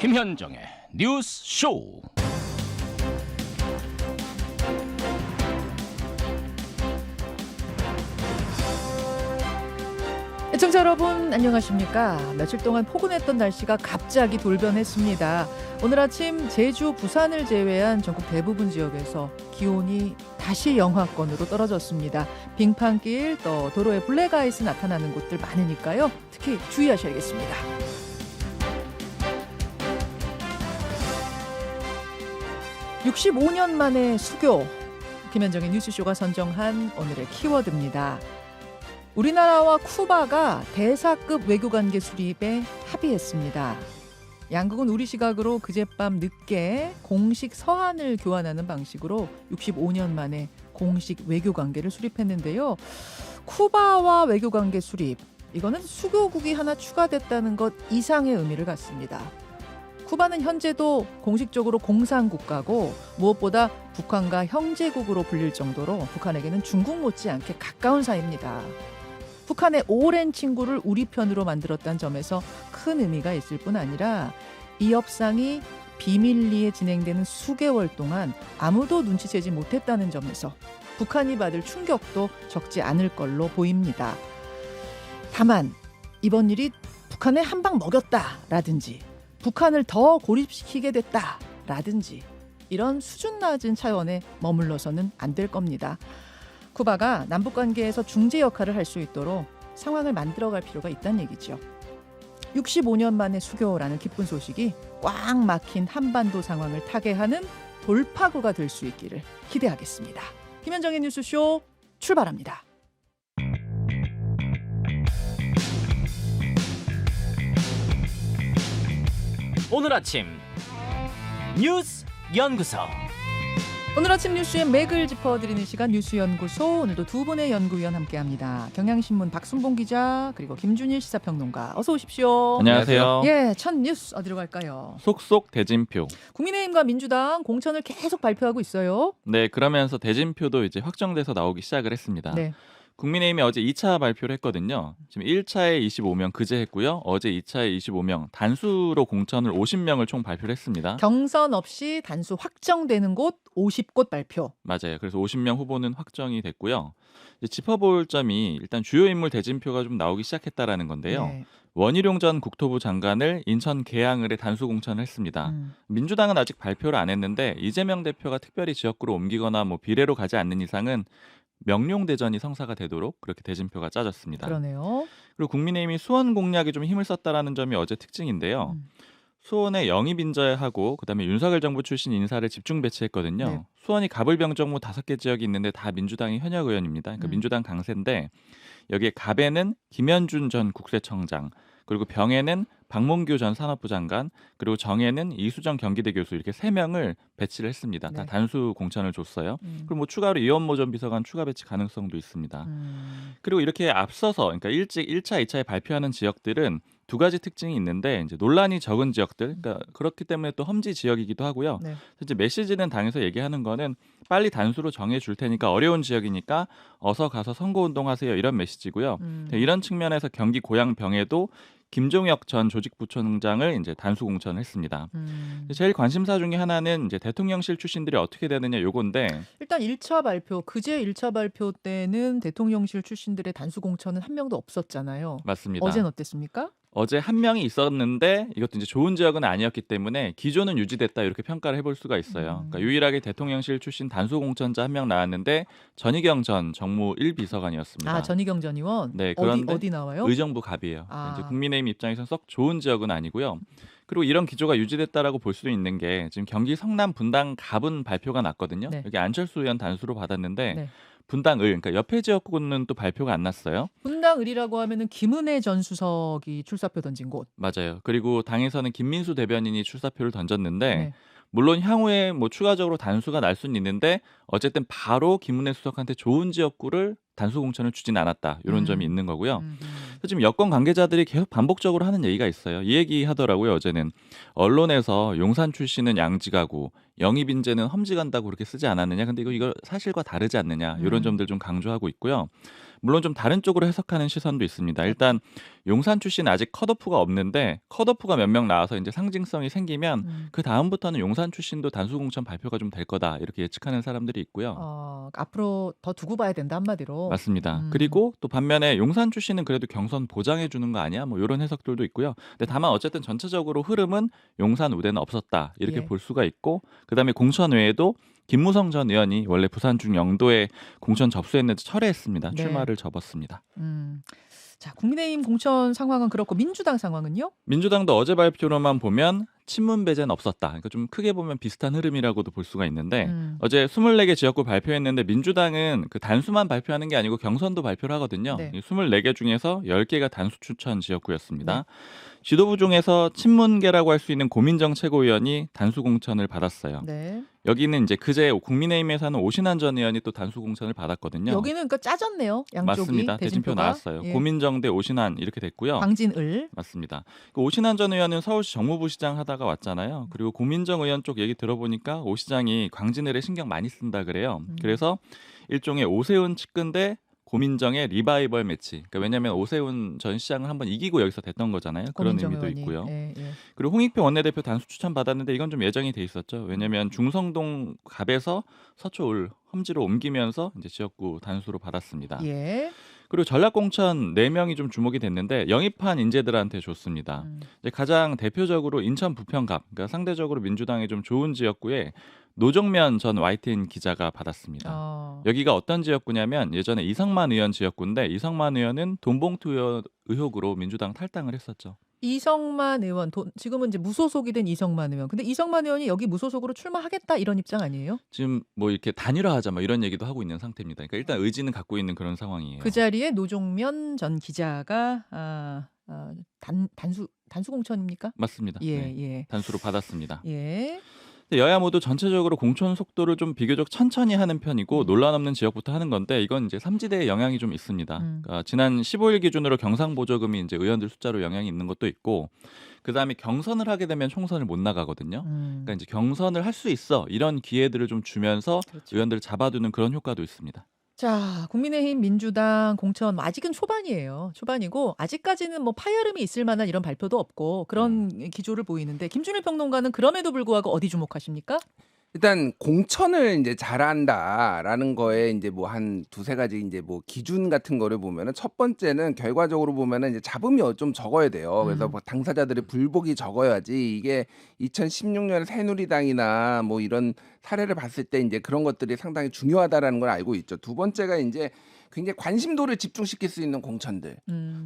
김현정의 뉴스 쇼. 시청자 여러분 안녕하십니까. 며칠 동안 포근했던 날씨가 갑자기 돌변했습니다. 오늘 아침 제주, 부산을 제외한 전국 대부분 지역에서 기온이 다시 영하권으로 떨어졌습니다. 빙판길 또 도로에 블랙아이스 나타나는 곳들 많으니까요. 특히 주의하셔야겠습니다. (65년) 만에 수교. 김현정의 뉴스쇼가 선정한 오늘의 키워드입니다. 우리나라와 쿠바가 대사급 외교관계 수립에 합의했습니다. 양국은 우리 시각으로 그젯밤 늦게 공식 서한을 교환하는 방식으로 65년 만에 공식 외교관계를 수립했는데요. 쿠바와 외교관계 수립, 이거는 수교국이 하나 추가됐다는 것 이상의 의미를 갖습니다. 쿠바는 현재도 공식적으로 공산국가고 무엇보다 북한과 형제국으로 불릴 정도로 북한에게는 중국 못지않게 가까운 사이입니다. 북한의 오랜 친구를 우리 편으로 만들었다는 점에서 큰 의미가 있을 뿐 아니라 이 협상이 비밀리에 진행되는 수개월 동안 아무도 눈치채지 못했다는 점에서 북한이 받을 충격도 적지 않을 걸로 보입니다. 다만 이번 일이 북한에 한 방 먹였다라든지 북한을 더 고립시키게 됐다라든지 이런 수준 낮은 차원에 머물러서는 안 될 겁니다. 쿠바가 남북관계에서 중재 역할을 할 수 있도록 상황을 만들어갈 필요가 있다는 얘기죠. 65년 만에 수교라는 기쁜 소식이 꽉 막힌 한반도 상황을 타개하는 돌파구가 될 수 있기를 기대하겠습니다. 김현정의 뉴스쇼 출발합니다. 오늘 아침 뉴스 연구소. 오늘 아침 뉴스의 맥을 짚어드리는 시간 뉴스연구소. 오늘도 두 분의 연구위원 함께합니다. 경향신문 박순봉 기자 그리고 김준일 시사평론가 어서 오십시오. 안녕하세요. 예, 첫 뉴스 어디로 갈까요? 속속 대진표. 국민의힘과 민주당 공천을 계속 발표하고 있어요. 네, 그러면서 대진표도 이제 확정돼서 나오기 시작을 했습니다. 네. 국민의힘이 어제 2차 발표를 했거든요. 지금 1차에 25명 그제 했고요. 어제 2차에 25명 단수로 공천을 50명을 총 발표를 했습니다. 경선 없이 단수 확정되는 곳 50곳 발표. 맞아요. 그래서 50명 후보는 확정이 됐고요. 이제 짚어볼 점이 일단 주요 인물 대진표가 좀 나오기 시작했다라는 건데요. 네. 원희룡 전 국토부 장관을 인천 계양을에 단수 공천을 했습니다. 민주당은 아직 발표를 안 했는데 이재명 대표가 특별히 지역구로 옮기거나 뭐 비례로 가지 않는 이상은 명룡대전이 성사가 되도록 그렇게 대진표가 짜졌습니다. 그러네요. 그리고 국민의힘이 수원 공략에 좀 힘을 썼다라는 점이 어제 특징인데요. 수원에 영입 인재하고 그다음에 윤석열 정부 출신 인사를 집중 배치했거든요. 네. 수원이 갑을 병정무 5개 지역이 있는데 다 민주당의 현역 의원입니다. 그러니까 민주당 강세인데 여기에 갑에는 김현준 전 국세청장, 그리고 병에는 박문규 전 산업부 장관, 그리고 정에는 이수정 경기대 교수 이렇게 3명을 배치를 했습니다. 다 네. 단수 공천을 줬어요. 그리고 뭐 추가로 이원모 전 비서관 추가 배치 가능성도 있습니다. 그리고 이렇게 앞서서 그러니까 일찍 1차, 2차에 발표하는 지역들은 두 가지 특징이 있는데 이제 논란이 적은 지역들, 그러니까 그렇기 때문에 또 험지 지역이기도 하고요. 네. 이제 메시지는 당에서 얘기하는 거는 빨리 단수로 정해 줄 테니까 어려운 지역이니까 어서 가서 선거운동하세요 이런 메시지고요. 이런 측면에서 경기 고양 병에도 김종혁 전 조직부총장을 이제 단수 공천을 했습니다. 제일 관심사 중에 하나는 이제 대통령실 출신들이 어떻게 되느냐 요건데 일단 1차 발표, 그제 1차 발표 때는 대통령실 출신들의 단수 공천은 한 명도 없었잖아요. 맞습니다. 어제는 어땠습니까? 어제 한 명이 있었는데 이것도 이제 좋은 지역은 아니었기 때문에 기조는 유지됐다 이렇게 평가를 해볼 수가 있어요. 그러니까 유일하게 대통령실 출신 단수 공천자 한 명 나왔는데 전희경 전 정무 1비서관이었습니다. 아, 전희경 전 의원. 네, 그런데 어디 나와요? 의정부 갑이에요. 아. 이제 국민의힘 입장에서는 썩 좋은 지역은 아니고요. 그리고 이런 기조가 유지됐다라고 볼 수도 있는 게 지금 경기 성남 분당 갑은 발표가 났거든요. 네. 여기 안철수 의원 단수로 받았는데 네. 분당 을 그러니까 옆에 지역구는 또 발표가 안 났어요. 분당을이라고 하면은 김은혜 전 수석이 출사표 던진 곳. 맞아요. 그리고 당에서는 김민수 대변인이 출사표를 던졌는데 네. 물론 향후에 뭐 추가적으로 단수가 날 수는 있는데 어쨌든 바로 김은혜 수석한테 좋은 지역구를 단수 공천을 주진 않았다. 이런 점이 있는 거고요. 그래서 지금 여권 관계자들이 계속 반복적으로 하는 얘기가 있어요. 이 얘기 하더라고요. 어제는 언론에서 용산 출신은 양지 가고 영입 인재는 험지 간다고 그렇게 쓰지 않았느냐. 근데 이거 사실과 다르지 않느냐. 이런 점들 좀 강조하고 있고요. 물론 좀 다른 쪽으로 해석하는 시선도 있습니다. 일단 용산 출신 아직 컷오프가 없는데 컷오프가 몇 명 나와서 이제 상징성이 생기면 그 다음부터는 용산 출신도 단수 공천 발표가 좀 될 거다 이렇게 예측하는 사람들이 있고요. 앞으로 더 두고 봐야 된다 한마디로. 맞습니다. 그리고 또 반면에 용산 출신은 그래도 경선 보장해 주는 거 아니야? 뭐 이런 해석들도 있고요. 근데 다만 어쨌든 전체적으로 흐름은 용산 우대는 없었다 이렇게 예. 볼 수가 있고 그다음에 공천 외에도 김무성 전 의원이 원래 부산 중 영도에 공천 접수했는데 철회했습니다. 네. 출마를 접었습니다. 자, 국민의힘 공천 상황은 그렇고 민주당 상황은요? 민주당도 어제 발표로만 보면 친문 배제는 없었다. 그러니까 좀 크게 보면 비슷한 흐름이라고도 볼 수가 있는데 어제 24개 지역구 발표했는데 민주당은 그 단수만 발표하는 게 아니고 경선도 발표를 하거든요. 네. 이 24개 중에서 10개가 단수 추천 지역구였습니다. 지도부 중에서 친문계라고 할 수 있는 고민정 최고위원이 단수 공천을 받았어요. 네. 여기는 이제 그제 국민의힘에서는 오신환 전 의원이 또 단수 공천을 받았거든요. 여기는 그러니까 짜졌네요. 양쪽이. 맞습니다. 대진표 나왔어요. 예. 고민정 대 오신환 이렇게 됐고요. 광진을. 맞습니다. 그 오신환 전 의원은 서울시 정무부시장 하다가 왔잖아요. 그리고 고민정 의원 쪽 얘기 들어보니까 오 시장이 광진을에 신경 많이 쓴다 그래요. 그래서 일종의 오세훈 측근대 고민정의 리바이벌 매치. 그러니까 왜냐하면 오세훈 전 시장을 한번 이기고 여기서 됐던 거잖아요. 그런 고민정 의미도 의원이. 있고요. 예. 그리고 홍익표 원내대표 단수 추천 받았는데 이건 좀 예정이 돼 있었죠. 왜냐하면 중성동 갑에서 서초울 험지로 옮기면서 이제 지역구 단수로 받았습니다. 예. 그리고 전략공천 4명이 좀 주목이 됐는데 영입한 인재들한테 줬습니다. 이제 가장 대표적으로 인천 부평갑, 그러니까 상대적으로 민주당에 좀 좋은 지역구에 노정면 전 YTN 기자가 받았습니다. 여기가 어떤 지역구냐면 예전에 이성만 의원 지역구인데 이성만 의원은 돈봉투 의혹으로 민주당 탈당을 했었죠. 이성만 의원, 지금은 이제 무소속이 된 이성만 의원. 근데 이성만 의원이 여기 무소속으로 출마하겠다 이런 입장 아니에요? 지금 뭐 이렇게 단일화하자 뭐 이런 얘기도 하고 있는 상태입니다. 그러니까 일단 의지는 갖고 있는 그런 상황이에요. 그 자리에 노종면 전 기자가 단수 공천입니까? 맞습니다. 예, 네. 예. 단수로 받았습니다. 예. 여야 모두 전체적으로 공천 속도를 좀 비교적 천천히 하는 편이고 논란 없는 지역부터 하는 건데 이건 이제 삼지대에 영향이 좀 있습니다. 그러니까 지난 15일 기준으로 경상 보조금이 이제 의원들 숫자로 영향이 있는 것도 있고 그다음에 경선을 하게 되면 총선을 못 나가거든요. 그러니까 이제 경선을 할 수 있어 이런 기회들을 좀 주면서 그렇죠. 의원들을 잡아두는 그런 효과도 있습니다. 자, 국민의힘, 민주당 공천 아직은 초반이에요. 초반이고 아직까지는 뭐 파열음이 있을 만한 이런 발표도 없고 그런 기조를 보이는데 김준일 평론가는 그럼에도 불구하고 어디 주목하십니까? 일단 공천을 이제 잘한다라는 거에 이제 뭐 한 두세 가지 이제 뭐 기준 같은 거를 보면은 첫 번째는 결과적으로 보면은 이제 잡음이 좀 적어야 돼요. 그래서 뭐 당사자들의 불복이 적어야지 이게 2016년 새누리당이나 뭐 이런 사례를 봤을 때 이제 그런 것들이 상당히 중요하다라는 걸 알고 있죠. 두 번째가 이제 굉장히 관심도를 집중시킬 수 있는 공천들.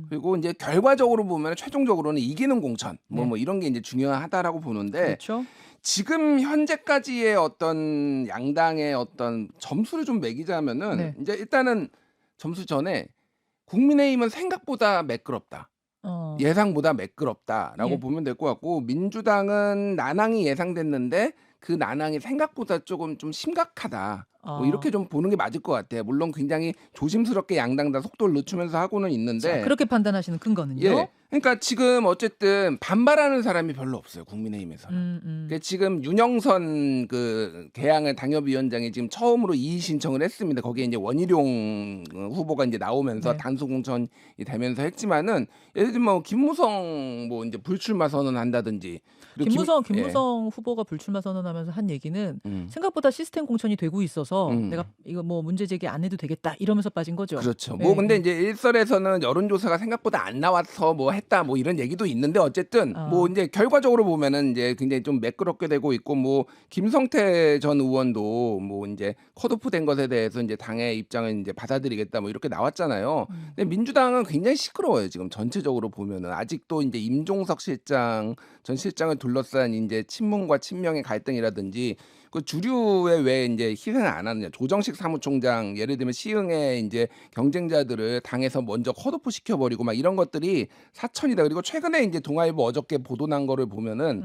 그리고 이제 결과적으로 보면 최종적으로는 이기는 공천. 뭐 이런 게 이제 중요하다라고 보는데 그렇죠. 지금 현재까지의 어떤 양당의 어떤 점수를 좀 매기자면은 네. 이제 일단은 점수 전에 국민의힘은 생각보다 매끄럽다. 예상보다 매끄럽다라고 예. 보면 될 것 같고 민주당은 난항이 예상됐는데 그 난항이 생각보다 조금 좀 심각하다. 뭐 이렇게 좀 보는 게 맞을 것 같아요. 물론 굉장히 조심스럽게 양당 다 속도를 늦추면서 하고는 있는데 자, 그렇게 판단하시는 근거는요? 예. 그러니까 지금 어쨌든 반발하는 사람이 별로 없어요. 국민의힘에서는. 그러니까 지금 윤영선 그 개항을 당협위원장이 지금 처음으로 이의 신청을 했습니다. 거기에 이제 원희룡 후보가 이제 나오면서 네. 단수 공천이 되면서 했지만은 예를 들면 뭐 김무성 뭐 이제 불출마 선언한다든지 그리고 김무성 후보가 불출마 선언하면서 한 얘기는 예. 생각보다 시스템 공천이 되고 있어서 내가 이거 뭐 문제 제기 안 해도 되겠다 이러면서 빠진 거죠. 그렇죠. 예, 뭐 근데 이제 일설에서는 여론조사가 생각보다 안 나와서 뭐 했다 뭐 이런 얘기도 있는데 어쨌든 뭐 이제 결과적으로 보면은 이제 굉장히 좀 매끄럽게 되고 있고 뭐 김성태 전 의원도 뭐 이제 컷오프 된 것에 대해서 이제 당의 입장을 이제 받아들이겠다 뭐 이렇게 나왔잖아요. 근데 민주당은 굉장히 시끄러워요. 지금 전체적으로 보면은 아직도 이제 임종석 실장 전 실장을 둘러싼 이제 친문과 친명의 갈등이라든지 그 주류에 왜 이제 희생을 안 하느냐. 조정식 사무총장 예를 들면 시흥의 이제 경쟁자들을 당에서 먼저 컷오프 시켜버리고 막 이런 것들이 사천이다. 그리고 최근에 이제 동아일보 어저께 보도 난 거를 보면은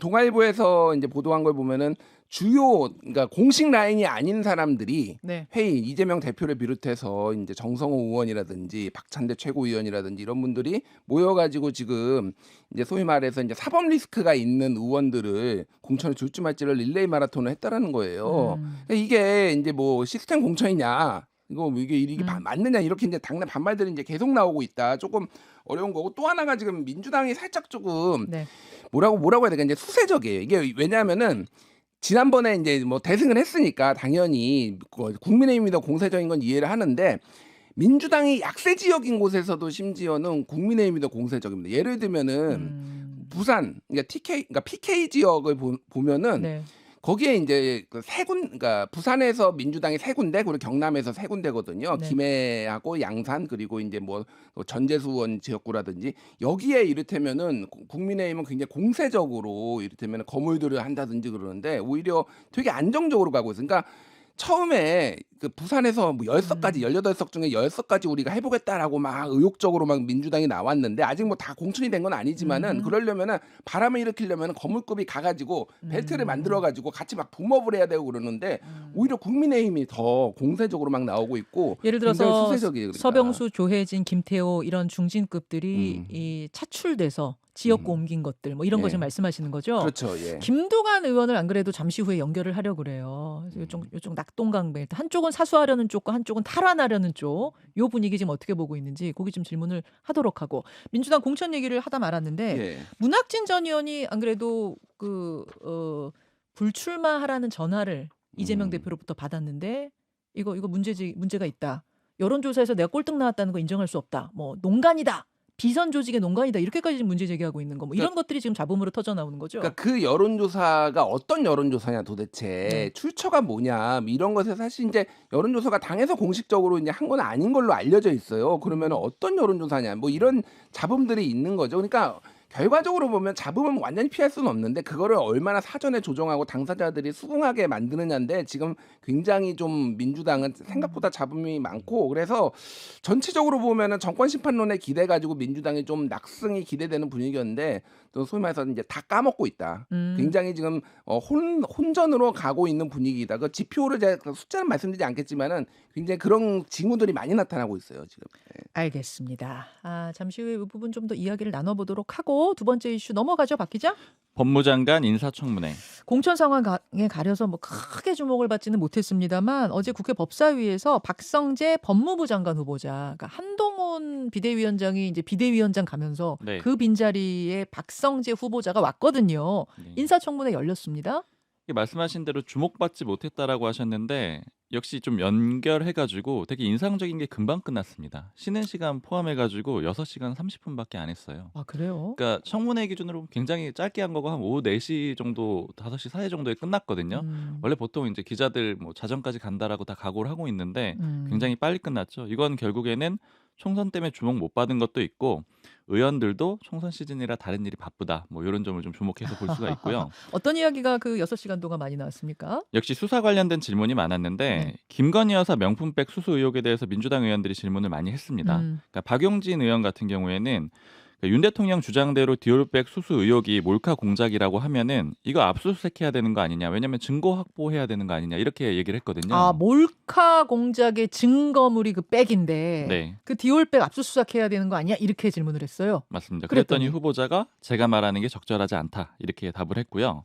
동아일보에서 이제 보도한 걸 보면은 주요 그러니까 공식 라인이 아닌 사람들이 네. 회의 이재명 대표를 비롯해서 이제 정성호 의원이라든지 박찬대 최고위원이라든지 이런 분들이 모여가지고 지금 이제 소위 말해서 이제 사법 리스크가 있는 의원들을 공천을 줄지 말지를 릴레이 마라톤을 했다라는 거예요. 그러니까 이게 이제 뭐 시스템 공천이냐? 이거 이게 맞느냐 이렇게 이제 당내 반발들이 이제 계속 나오고 있다. 조금 어려운 거고 또 하나가 지금 민주당이 살짝 조금 네. 뭐라고 해야 되까 이제 수세적이에요. 이게 왜냐하면은 지난번에 이제 뭐 대승을 했으니까 당연히 국민의힘이 더 공세적인 건 이해를 하는데 민주당이 약세 지역인 곳에서도 심지어는 국민의힘이 더 공세적입니다. 예를 들면은 부산, 그러니까 PK 지역을 보면은 네. 거기에 이제 그 그러니까 부산에서 민주당이 3군데, 그리고 경남에서 3군데거든요. 네. 김해하고 양산, 그리고 이제 뭐 전재수원 지역구라든지 여기에 이를테면은 국민의힘은 굉장히 공세적으로 이를테면 거물들을 한다든지 그러는데 오히려 되게 안정적으로 가고 있어요. 그러니까 처음에 그 부산에서 뭐 10석까지 18석 중에 10석까지 우리가 해보겠다라고 막 의욕적으로 막 민주당이 나왔는데 아직 뭐 다 공천이 된 건 아니지만은 그러려면은 바람을 일으키려면은 거물급이 가가지고 벨트를 만들어가지고 같이 막 붐업을 해야 되고 그러는데 오히려 국민의힘이 더 공세적으로 막 나오고 있고 예를 굉장히 들어서 수세적이에요. 그러니까. 서병수, 조혜진, 김태호 이런 중진급들이 이 차출돼서 지역구 옮긴 것들 뭐 이런 거 예. 지금 말씀하시는 거죠? 그렇죠. 예. 김두관 의원을 안 그래도 잠시 후에 연결을 하려고 그래요. 요쪽 낙동강배 한쪽은 사수하려는 쪽과 한쪽은 탈환하려는 쪽, 요 분위기 지금 어떻게 보고 있는지 거기 좀 질문을 하도록 하고 민주당 공천 얘기를 하다 말았는데 예. 문학진 전 의원이 안 그래도 불출마하라는 전화를 이재명 대표로부터 받았는데 이거 문제가 있다. 여론조사에서 내가 꼴등 나왔다는 거 인정할 수 없다. 뭐 농간이다. 비선 조직의 농간이다. 이렇게까지 지금 문제 제기하고 있는 거. 뭐 이런 것들이 지금 잡음으로 터져 나오는 거죠. 그러니까 그 여론조사가 어떤 여론조사냐 도대체 출처가 뭐냐 이런 것에 사실 이제 여론조사가 당에서 공식적으로 이제 한 건 아닌 걸로 알려져 있어요. 그러면 어떤 여론조사냐 뭐 이런 잡음들이 있는 거죠. 그러니까 결과적으로 보면 잡음은 완전히 피할 수는 없는데 그거를 얼마나 사전에 조정하고 당사자들이 수긍하게 만드느냐인데 지금 굉장히 좀 민주당은 생각보다 잡음이 많고 그래서 전체적으로 보면은 정권 심판론에 기대 가지고 민주당이 좀 낙승이 기대되는 분위기였는데 또 소위 말해서 이제 다 까먹고 있다. 굉장히 지금 혼전으로 가고 있는 분위기다. 그 지표를 제가 숫자는 말씀드리지 않겠지만은 굉장히 그런 징후들이 많이 나타나고 있어요 지금. 네. 알겠습니다. 잠시 후에 이 부분 좀 더 이야기를 나눠보도록 하고 두 번째 이슈 넘어가죠, 박 기자. 법무장관 인사청문회. 공천 상황에 가려서 뭐 크게 주목을 받지는 못했습니다만 어제 국회 법사위에서 박성재 법무부 장관 후보자, 그러니까 한동훈 비대위원장이 이제 비대위원장 가면서 네. 그 빈자리에 박성재 후보자가 왔거든요. 네. 인사청문회 열렸습니다. 말씀하신 대로 주목받지 못했다라고 하셨는데 역시 좀 연결해가지고 되게 인상적인 게 금방 끝났습니다. 쉬는 시간 포함해가지고 6시간 30분밖에 안 했어요. 아, 그래요? 그러니까 청문회 기준으로 굉장히 짧게 한 거고 한 오후 4시 정도, 5시 사이 정도에 끝났거든요. 원래 보통 이제 기자들 뭐 자정까지 간다라고 다 각오를 하고 있는데 굉장히 빨리 끝났죠. 이건 결국에는 총선 때문에 주목 못 받은 것도 있고 의원들도 총선 시즌이라 다른 일이 바쁘다. 뭐 이런 점을 좀 주목해서 볼 수가 있고요. 어떤 이야기가 그 6시간 동안 많이 나왔습니까? 역시 수사 관련된 질문이 많았는데 김건희 여사 명품백 수수 의혹에 대해서 민주당 의원들이 질문을 많이 했습니다. 그러니까 박용진 의원 같은 경우에는 윤 대통령 주장대로 디올백 수수 의혹이 몰카 공작이라고 하면은 이거 압수수색해야 되는 거 아니냐. 왜냐하면 증거 확보해야 되는 거 아니냐. 이렇게 얘기를 했거든요. 몰카 공작의 증거물이 그 백인데 네. 그 디올백 압수수색해야 되는 거 아니야? 이렇게 질문을 했어요. 맞습니다. 그랬더니 후보자가 제가 말하는 게 적절하지 않다. 이렇게 답을 했고요.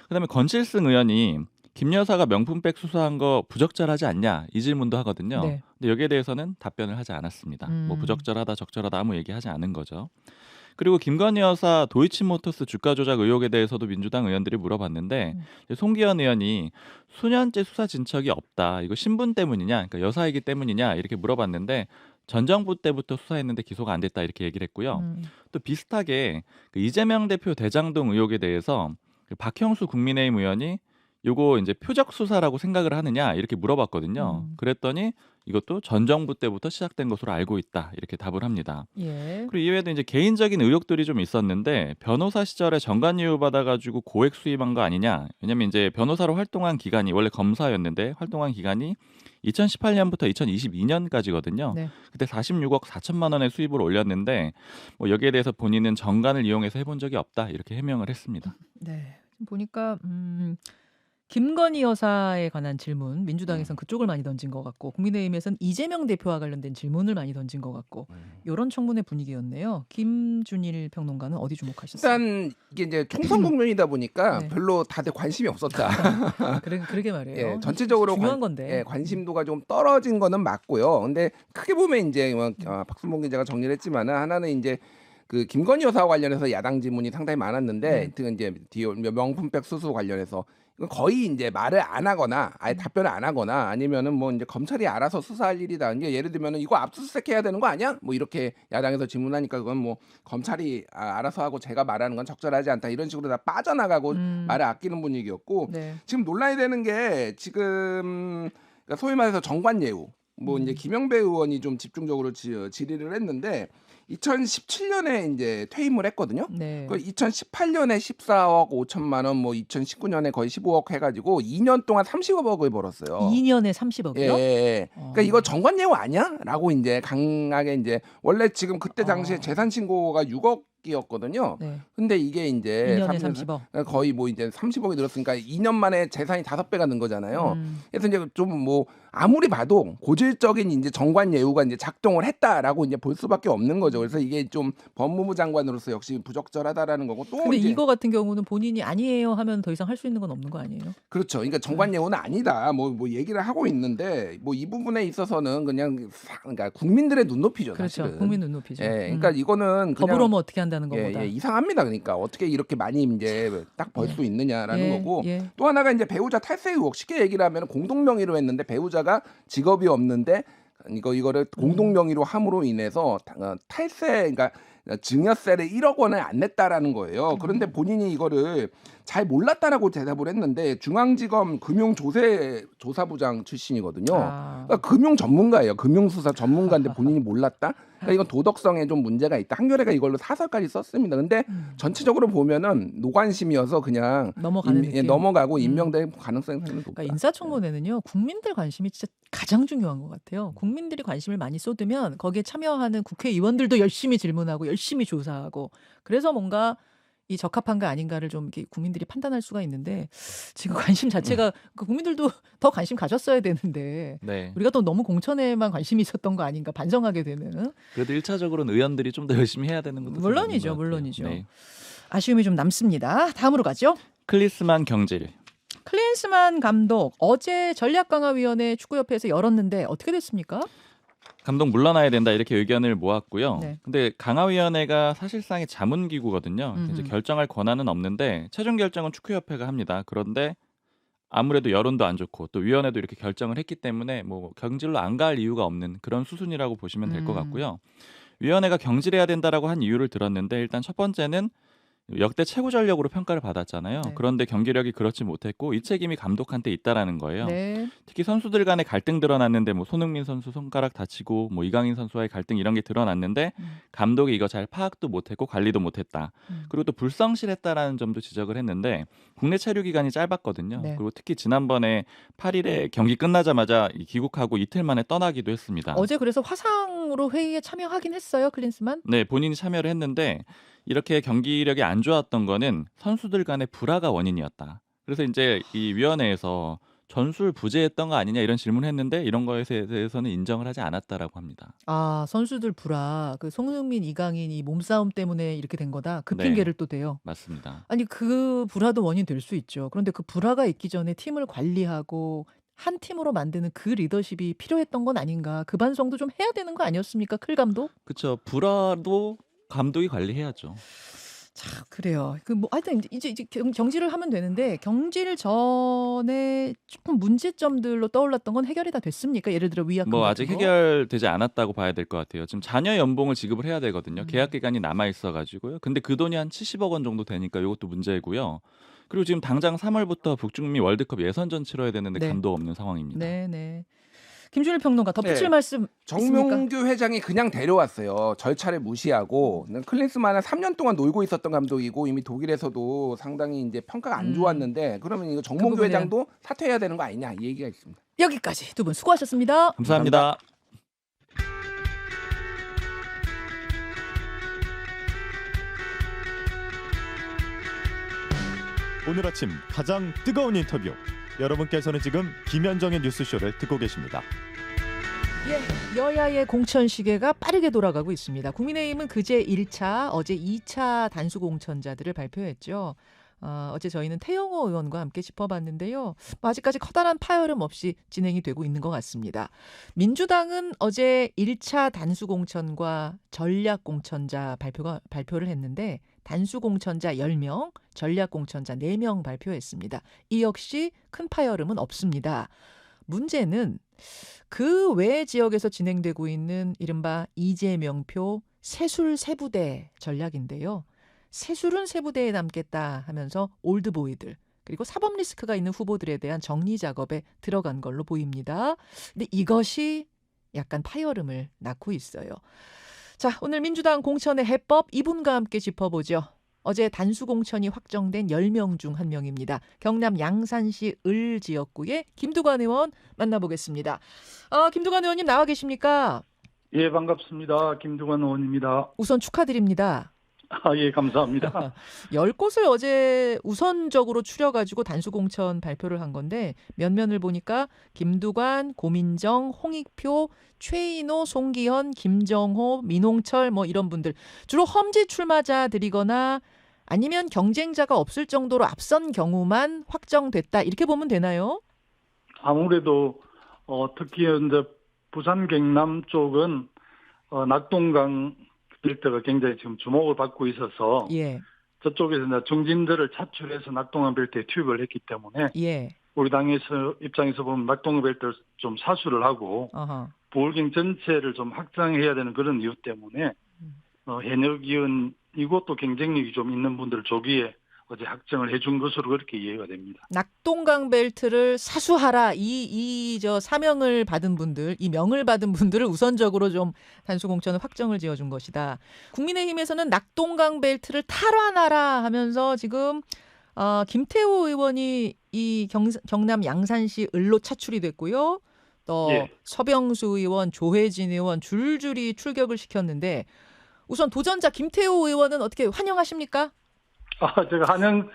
그다음에 권칠승 의원이 김 여사가 명품백 수수한 거 부적절하지 않냐 이 질문도 하거든요. 네. 근데 여기에 대해서는 답변을 하지 않았습니다. 뭐 부적절하다 적절하다 아무 얘기하지 않은 거죠. 그리고 김건희 여사 도이치모터스 주가 조작 의혹에 대해서도 민주당 의원들이 물어봤는데 송기현 의원이 수년째 수사 진척이 없다. 이거 신분 때문이냐, 그러니까 여사이기 때문이냐 이렇게 물어봤는데 전 정부 때부터 수사했는데 기소가 안 됐다 이렇게 얘기를 했고요. 또 비슷하게 그 이재명 대표 대장동 의혹에 대해서 그 박형수 국민의힘 의원이 요거 이제 표적 수사라고 생각을 하느냐 이렇게 물어봤거든요. 그랬더니 이것도 전 정부 때부터 시작된 것으로 알고 있다 이렇게 답을 합니다. 예. 그리고 이외에도 이제 개인적인 의혹들이 좀 있었는데 변호사 시절에 정관유효 받아가지고 고액 수입한 거 아니냐. 왜냐면 이제 변호사로 활동한 기간이 원래 검사였는데 활동한 기간이 2018년부터 2022년까지거든요. 네. 그때 46억 4천만 원의 수입을 올렸는데 뭐 여기에 대해서 본인은 정관을 이용해서 해본 적이 없다 이렇게 해명을 했습니다. 네. 지금 보니까 김건희 여사에 관한 질문 민주당에서는 그쪽을 많이 던진 것 같고 국민의힘에서는 이재명 대표와 관련된 질문을 많이 던진 것 같고 이런 청문회 분위기였네요. 김준일 평론가는 어디 주목하셨어요? 일단 이게 이제 총선 국면이다 보니까 네. 별로 다들 관심이 없었다. 그러게 말이에요. 예, 전체적으로 중요한 건데. 관심도가 좀 떨어진 거는 맞고요. 근데 크게 보면 이제 박순봉 기자가 정리를 했지만은 하나는 이제 그 김건희 여사와 관련해서 야당 질문이 상당히 많았는데 이제 명품백 수수 관련해서 이건 거의 이제 말을 안 하거나 아예 답변을 안 하거나 아니면은 뭐 이제 검찰이 알아서 수사할 일이다. 이게 예를 들면은 이거 압수수색 해야 되는 거 아니야? 뭐 이렇게 야당에서 질문하니까 그건 뭐 검찰이 알아서 하고 제가 말하는 건 적절하지 않다. 이런 식으로 다 빠져나가고 말을 아끼는 분위기였고 네. 지금 논란이 되는 게 지금 그러니까 소위 말해서 정관예우 뭐 이제 김영배 의원이 좀 집중적으로 질의를 했는데 2017년에 이제 퇴임을 했거든요. 네. 그 2018년에 14억 5천만 원, 뭐 2019년에 거의 15억 해가지고 2년 동안 30억을 벌었어요. 2년에 30억이요? 예. 그러니까 이거 정관예우 아니야?라고 이제 강하게 이제 원래 지금 그때 당시에 재산 신고가 6억이었거든요. 네. 근데 이게 이제 2년에 30억. 거의 뭐 이제 30억이 늘었으니까 2년 만에 재산이 5배가 는 거잖아요. 그래서 이제 좀 뭐 아무리 봐도 고질적인 이제 정관예우가 이제 작동을 했다라고 이제 볼 수밖에 없는 거죠. 그래서 이게 좀 법무부 장관으로서 역시 부적절하다라는 거고 또 근데 이제 이거 같은 경우는 본인이 아니에요 하면 더 이상 할 수 있는 건 없는 거 아니에요? 그렇죠. 그러니까 정관예우는 아니다. 뭐 얘기를 하고 있는데 뭐 이 부분에 있어서는 그러니까 국민들의 눈높이죠. 그렇죠. 사실은. 국민 눈높이죠. 예, 그러니까 이거는 그냥 법으로면 어떻게 한다는 것보다. 이상합니다. 그러니까 어떻게 이렇게 많이 이제 딱 벌 수 있느냐라는 거고 또 하나가 이제 배우자 탈세 의혹 쉽게 얘기를 하면 공동 명의로 했는데 배우자가 직업이 없는데 이거를 공동 명의로 함으로 인해서 탈세 그러니까 증여세를 1억 원을 안 냈다라는 거예요. 그런데 본인이 이거를 잘 몰랐다라고 대답을 했는데 중앙지검 금융조사부장 출신이거든요. 그러니까 금융 전문가예요. 금융수사 전문가인데 본인이 몰랐다? 그러니까 이건 도덕성에 좀 문제가 있다. 한겨레가 이걸로 사설까지 썼습니다. 근데 전체적으로 보면은 노관심이어서 그냥 넘어가는 느낌. 넘어가고 임명될 가능성이 높다. 그러니까 인사청문회는요. 국민들 관심이 진짜 가장 중요한 것 같아요. 국민들이 관심을 많이 쏟으면 거기에 참여하는 국회의원들도 열심히 질문하고 열심히 조사하고 그래서 뭔가 이 적합한가 아닌가를 좀 이렇게 국민들이 판단할 수가 있는데 지금 관심 자체가 그 국민들도 더 관심 가졌어야 되는데 네. 우리가 또 너무 공천에만 관심이 있었던 거 아닌가 반성하게 되는. 그래도 1차적으로는 의원들이 좀 더 열심히 해야 되는 것도 물론이죠. 맞는 것 같아요. 물론이죠. 네. 아쉬움이 좀 남습니다. 다음으로 가죠. 클리스만 경질. 클린스만 감독 어제 전략강화위원회 축구협회에서 열었는데 어떻게 됐습니까? 감독 물러나야 된다 이렇게 의견을 모았고요. 네. 근데 강화위원회가 사실상의 자문기구거든요. 이제 결정할 권한은 없는데 최종 결정은 축구협회가 합니다. 그런데 아무래도 여론도 안 좋고 또 위원회도 이렇게 결정을 했기 때문에 뭐 경질로 안 갈 이유가 없는 그런 수순이라고 보시면 될 것 같고요. 위원회가 경질해야 된다라고 한 이유를 들었는데 일단 첫 번째는 역대 최고 전력으로 평가를 받았잖아요. 네. 그런데 경기력이 그렇지 못했고 이 책임이 감독한테 있다라는 거예요. 네. 특히 선수들 간의 갈등 드러났는데 뭐 손흥민 선수 손가락 다치고 뭐 이강인 선수와의 갈등 이런 게 드러났는데 감독이 이거 잘 파악도 못했고 관리도 못했다. 그리고 또 불성실했다라는 점도 지적을 했는데 국내 체류 기간이 짧았거든요. 네. 그리고 특히 지난번에 8일에 경기 끝나자마자 귀국하고 이틀 만에 떠나기도 했습니다. 어제 그래서 화상으로 회의에 참여하긴 했어요, 클린스만. 네, 본인이 참여를 했는데 이렇게 경기력이 안 좋았던 거는 선수들 간의 불화가 원인이었다. 그래서 이제 이 위원회에서 전술 부재했던 거 아니냐 이런 질문을 했는데 이런 거에 대해서는 인정을 하지 않았다라고 합니다. 아, 선수들 불화. 그 손흥민, 이강인 이 몸싸움 때문에 이렇게 된 거다. 그 네. 핑계를 또 대요. 맞습니다. 아니 그 불화도 원인 될 수 있죠. 그런데 그 불화가 있기 전에 팀을 관리하고 한 팀으로 만드는 그 리더십이 필요했던 건 아닌가. 그 반성도 좀 해야 되는 거 아니었습니까? 클 감독? 그렇죠. 불화도 감독이 관리해야죠. 자, 그래요. 그 뭐 하여튼 이제 경질을 하면 되는데 경질 전에 조금 문제점들로 떠올랐던 건 해결이 다 됐습니까? 예를 들어 위약금 뭐 같은 아직 거? 해결되지 않았다고 봐야 될 것 같아요. 지금 자녀 연봉을 지급을 해야 되거든요. 계약 기간이 남아 있어가지고요. 근데 그 돈이 한 70억 원 정도 되니까 이것도 문제고요. 그리고 지금 당장 3월부터 북중미 월드컵 예선전 치러야 되는데 네. 감도 없는 상황입니다. 네, 네. 김준일 평론가 덧붙일 네. 말씀 있습니까? 정명규 회장이 그냥 데려왔어요. 절차를 무시하고 클린스만은 3년 동안 놀고 있었던 감독이고 이미 독일에서도 상당히 이제 평가가 안 좋았는데 그러면 이거 정명규 부분에- 회장도 사퇴해야 되는 거 아니냐 이 얘기가 있습니다. 여기까지 두 분 수고하셨습니다. 감사합니다. 오늘 아침 가장 뜨거운 인터뷰 여러분께서는 지금 김현정의 뉴스쇼를 듣고 계십니다. 예, 여야의 공천 시계가 빠르게 돌아가고 있습니다. 국민의힘은 그제 1차, 어제 2차 단수 공천자들을 발표했죠. 어제 저희는 태영호 의원과 함께 짚어봤는데요. 아직까지 커다란 파열음 없이 진행이 되고 있는 것 같습니다. 민주당은 어제 1차 단수 공천과 전략 공천자 발표를 했는데 단수 공천자 10명, 전략 공천자 4명 발표했습니다. 이 역시 큰 파열음은 없습니다. 문제는 그 외 지역에서 진행되고 있는 이른바 이재명표 새술 세부대 전략인데요. 새술은 세부대에 남겠다 하면서 올드보이들 그리고 사법 리스크가 있는 후보들에 대한 정리 작업에 들어간 걸로 보입니다. 근데 이것이 약간 파열음을 낳고 있어요. 자, 오늘 민주당 공천의 해법 이분과 함께 짚어보죠. 어제 단수 공천이 확정된 10명 중 한 명입니다. 경남 양산시 을 지역구의 김두관 의원 만나보겠습니다. 김두관 의원님 나와 계십니까? 예, 반갑습니다. 김두관 의원입니다. 우선 축하드립니다. 예, 감사합니다. 10곳을 어제 우선적으로 추려가지고 단수공천 발표를 한 건데 면면을 보니까 김두관, 고민정, 홍익표, 최인호, 송기현, 김정호, 민홍철 뭐 이런 분들 주로 험지 출마자들이거나 아니면 경쟁자가 없을 정도로 앞선 경우만 확정됐다 이렇게 보면 되나요? 아무래도 특히 이제 부산 경남 쪽은 낙동강 일대가 굉장히 지금 주목을 받고 있어서 예. 저쪽에서 이제 중진들을 차출해서 낙동강 벨트에 투입을 했기 때문에 예. 우리 당에서 입장에서 보면 낙동강 벨트를 좀 사수를 하고 어허. 보궐경 전체를 좀 확장해야 되는 그런 이유 때문에 현역위원 이것도 경쟁력이 좀 있는 분들을 조기에 어제 확정을 해준 것으로 그렇게 이해가 됩니다. 낙동강 벨트를 사수하라 저 사명을 받은 분들, 이 명을 받은 분들을 우선적으로 좀 단수 공천을 확정을 지어준 것이다. 국민의힘에서는 낙동강 벨트를 탈환하라 하면서 지금 김태호 의원이 이 경남 양산시 을로 차출이 됐고요. 또 예. 서병수 의원, 조혜진 의원 줄줄이 출격을 시켰는데 우선 도전자 김태호 의원은 어떻게 환영하십니까? 제가 환영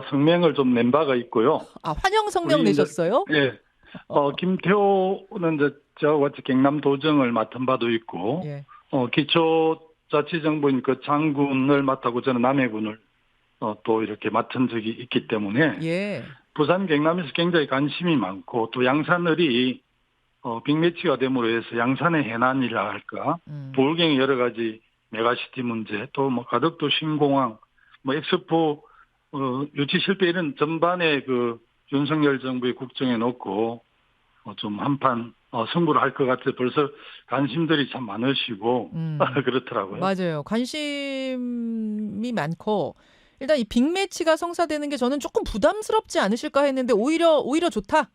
성명을 좀 낸 바가 있고요. 환영 성명 우리 이제- 내셨어요? 예. 김태호는 이제 저와 같이 경남 도정을 맡은 바도 있고, 예. 기초자치정부인 그 장군을 맡았고 저는 남해군을 또 이렇게 맡은 적이 있기 때문에 예. 부산 경남에서 굉장히 관심이 많고 또 양산을이 빅매치가 됨으로 해서 양산의 해난이라 할까, 보울경의 여러 가지 메가시티 문제, 또 뭐 가덕도 신공항, 뭐 엑스포 유치 실패 이런 전반에 그 윤석열 정부의 국정에 놓고 좀 한판 승부를 할 것 같아서 벌써 관심들이 참 많으시고 그렇더라고요. 맞아요. 관심이 많고 일단 이 빅매치가 성사되는 게 저는 조금 부담스럽지 않으실까 했는데 오히려 좋다.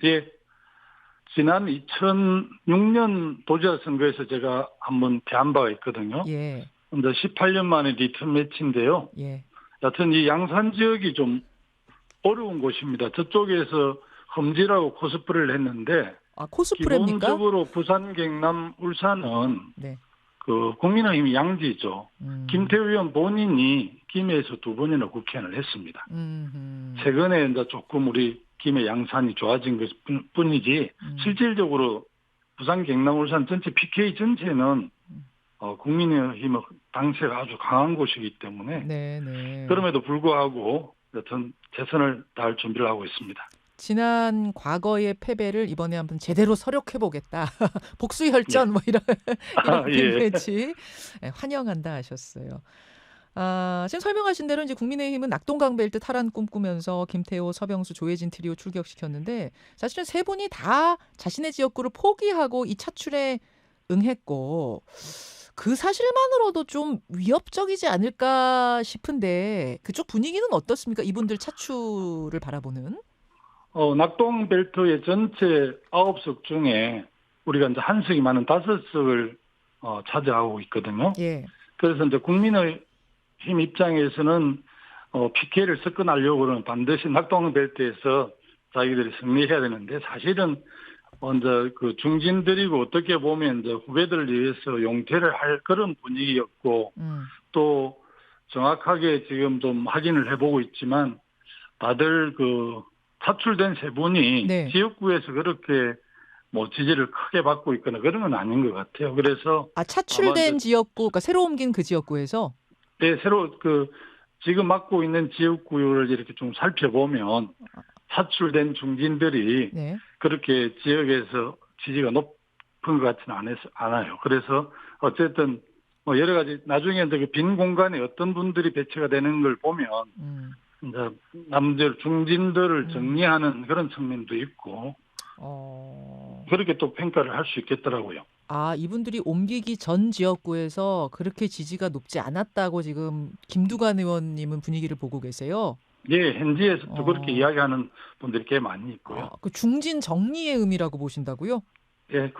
예. 지난 2006년 도지사 선거에서 제가 한번 패한 바가 있거든요. 예. 근데 18년 만에 리턴 매치인데요. 예. 여튼 이 양산 지역이 좀 어려운 곳입니다. 저쪽에서 험지라고 코스프레를 했는데 코스프레입니까? 기본적으로 부산, 경남, 울산은 네. 그 국민의힘이 양지죠. 김태우 의원 본인이 김해에서 2번이나 국회의원을 했습니다. 최근에 이제 조금 우리 김해 양산이 좋아진 것 뿐이지 실질적으로 부산, 경남, 울산 전체 PK 전체는 국민의힘의 당세가 아주 강한 곳이기 때문에 네. 그럼에도 불구하고 여튼 최선을 다할 준비를 하고 있습니다. 지난 과거의 패배를 이번에 한번 제대로 서력해보겠다. 복수혈전 뭐 이런 빅매치 환영한다 하셨어요. 지금 설명하신 대로 이제 국민의힘은 낙동강 벨트 탈환 꿈꾸면서 김태호, 서병수, 조혜진 트리오 출격시켰는데 사실은 세 분이 다 자신의 지역구를 포기하고 이 차출에 응했고 그 사실만으로도 좀 위협적이지 않을까 싶은데 그쪽 분위기는 어떻습니까? 이분들 차출을 바라보는? 낙동 벨트의 전체 9석 중에 우리가 이제 한 석이 많은 5석을 차지하고 있거든요. 예. 그래서 이제 국민의힘 입장에서는 PK를 섞어내려고 그러면 반드시 낙동 벨트에서 자기들이 승리해야 되는데 사실은 먼저 그 중진들이고 어떻게 보면 이제 후배들을 위해서 용퇴를 할 그런 분위기였고 또 정확하게 지금 좀 확인을 해보고 있지만 다들 그 사출된 세 분이 네. 지역구에서 그렇게 뭐 지지를 크게 받고 있거나 그런 건 아닌 것 같아요. 그래서 차출된 지역구, 그러니까 새로 옮긴 그 지역구에서. 네, 새로 지금 맡고 있는 지역구를 이렇게 좀 살펴보면 사출된 중진들이 네. 그렇게 지역에서 지지가 높은 것 같지는 않아요. 그래서 어쨌든 뭐 여러 가지 나중에 이제 빈 공간에 어떤 분들이 배치가 되는 걸 보면 이제 남들 중진들을 정리하는 그런 측면도 있고 그렇게 또 평가를 할 수 있겠더라고요. 이분들이 옮기기 전 지역구에서 그렇게 지지가 높지 않았다고 지금 김두관 의원님은 분위기를 보고 계세요. 예, 현지에서도 그렇게 이야기하는 분들이 꽤 많이 있고요. 그 중진 정리의 의미라고 보신다고요? 예,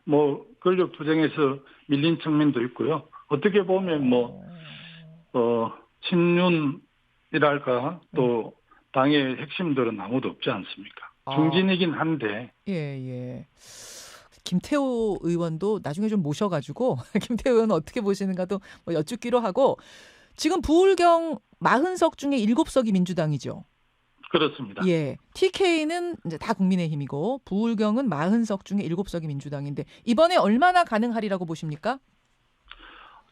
뭐 권력 투쟁에서 밀린 측면도 있고요. 어떻게 보면 친윤이랄까 또 당의 핵심들은 아무도 없지 않습니까? 중진이긴 한데. 예. 김태호 의원도 나중에 좀 모셔가지고 김태호 의원 어떻게 보시는가도 뭐 여쭙기로 하고 지금 부울경 40석 중에 7석이 민주당이죠. 그렇습니다. 예, TK는 이제 다 국민의힘이고 부울경은 40석 중에 7석이 민주당인데 이번에 얼마나 가능하리라고 보십니까?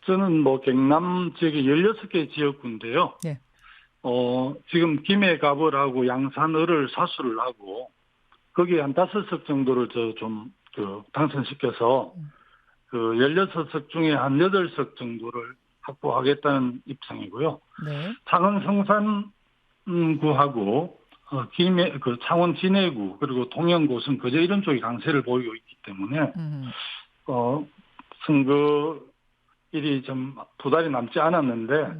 저는 경남 지역에 16개 지역구인데요. 네. 지금 김해 가벌하고 양산을을 사수를 하고 거기에 한 5석 정도를 당선시켜서 16석 중에 한 8석 정도를 확보하겠다는 입장이고요. 네. 창원 성산구하고 김해 창원 진해구 그리고 통영 고성 거제 이런 쪽이 강세를 보이고 있기 때문에 선거일이 좀 2달이 남지 않았는데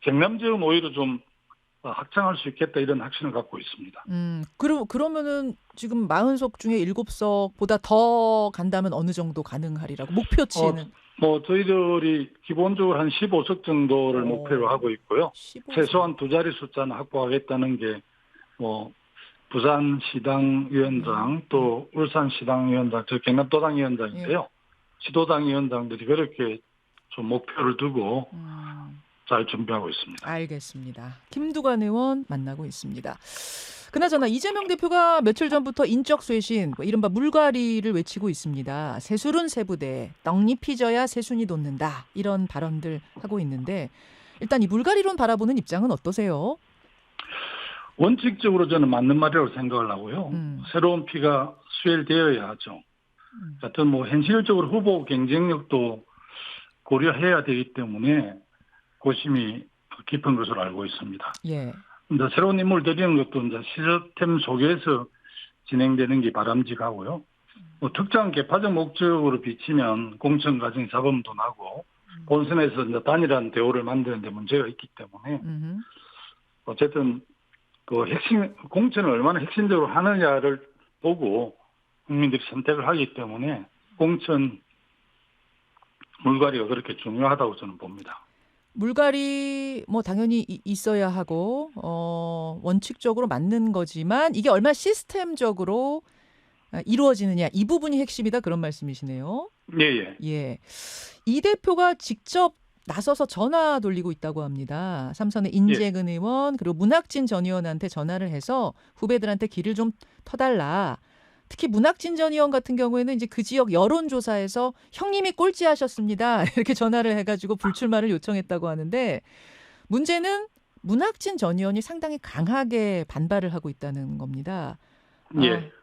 경남 지역은 오히려 좀 확장할 수 있겠다 이런 확신을 갖고 있습니다. 그러면은 지금 40석 중에 7석보다 더 간다면 어느 정도 가능하리라고 목표치는? 저희들이 기본적으로 한 15석 정도를 목표로 하고 있고요. 15석. 최소한 2자리 숫자는 확보하겠다는 게 부산시당 위원장 또 울산시당 위원장, 저 경남도당 위원장인데요. 지도당 위원장들이 그렇게 좀 목표를 두고 잘 준비하고 있습니다. 알겠습니다. 김두관 의원 만나고 있습니다. 그나저나 이재명 대표가 며칠 전부터 인적 쇄신, 이른바 물갈이를 외치고 있습니다. 새술은 새부대, 떡잎이 져야 새순이 돋는다. 이런 발언들 하고 있는데 일단 이 물갈이론 바라보는 입장은 어떠세요? 원칙적으로 저는 맞는 말이라고 생각을 하고요. 새로운 피가 수혈되어야 하죠. 하여튼 현실적으로 후보 경쟁력도 고려해야 되기 때문에 고심이 깊은 것으로 알고 있습니다. 예. 근데 새로운 인물 들이는 것도 이제 시스템 속에서 진행되는 게 바람직하고요. 특정 개파적 목적으로 비치면 공천 과정이 잡음도 나고 본선에서 이제 단일한 대우를 만드는 데 문제가 있기 때문에 어쨌든 공천을 얼마나 핵심적으로 하느냐를 보고 국민들이 선택을 하기 때문에 공천 물갈이가 그렇게 중요하다고 저는 봅니다. 물갈이 당연히 있어야 하고 원칙적으로 맞는 거지만 이게 얼마나 시스템적으로 이루어지느냐 이 부분이 핵심이다 그런 말씀이시네요. 예. 이 대표가 직접 나서서 전화 돌리고 있다고 합니다. 삼선의 인재근 의원 그리고 문학진 전 의원한테 전화를 해서 후배들한테 길을 좀 터달라. 특히 문학진 전 의원 같은 경우에는 이제 그 지역 여론조사에서 형님이 꼴찌하셨습니다. 이렇게 전화를 해가지고 불출마를 요청했다고 하는데 문제는 문학진 전 의원이 상당히 강하게 반발을 하고 있다는 겁니다.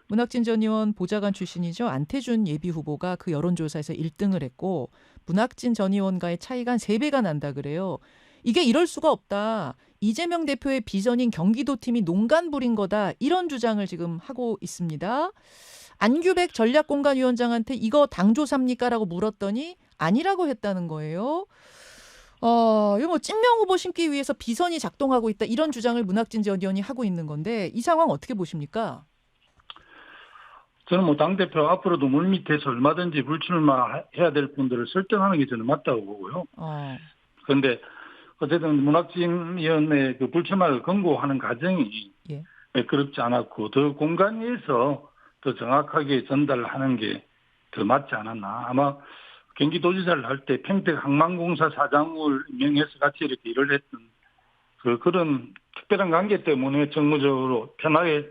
문학진 전 의원 보좌관 출신이죠. 안태준 예비후보가 그 여론조사에서 1등을 했고 문학진 전 의원과의 차이가 한 3배가 난다 그래요. 이게 이럴 수가 없다. 이재명 대표의 비전인 경기도팀이 농간 부린 거다. 이런 주장을 지금 하고 있습니다. 안규백 전략공간위원장한테 이거 당조사입니까? 라고 물었더니 아니라고 했다는 거예요. 이거 찐명 후보 심기 위해서 비선이 작동하고 있다. 이런 주장을 문학진 전 의원이 하고 있는 건데 이 상황 어떻게 보십니까? 저는 당대표 앞으로도 물밑에서 얼마든지 불출마해야 될 분들을 설득하는 게 저는 맞다고 보고요. 그런데 어쨌든 문학진 의원의 불출마를 권고하는 과정이 매끄럽지 않았고 더 공간에서 더 정확하게 전달하는 게 더 맞지 않았나. 아마 경기도지사를 할 때 평택 항만공사 사장을 임명해서 같이 이렇게 일을 했던 그런 특별한 관계 때문에 정무적으로 편하게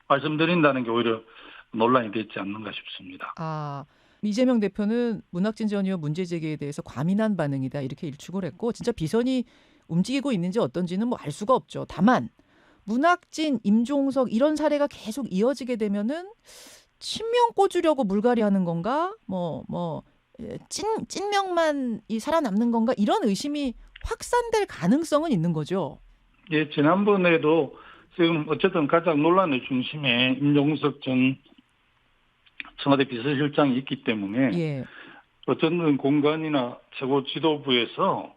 말씀드린다는 게 오히려 논란이 됐지 않는가 싶습니다. 이재명 대표는 문학진 전 의원 문제 제기에 대해서 과민한 반응이다 이렇게 일축을 했고 진짜 비선이 움직이고 있는지 어떤지는 뭐 알 수가 없죠. 다만 문학진, 임종석 이런 사례가 계속 이어지게 되면은 친명 꽂으려고 물갈이하는 건가? 찐명만 살아남는 건가? 이런 의심이 확산될 가능성은 있는 거죠. 예, 지난번에도 지금 어쨌든 가장 논란의 중심에 임종석 전 청와대 비서실장이 있기 때문에 예. 어쨌든 공간이나 최고 지도부에서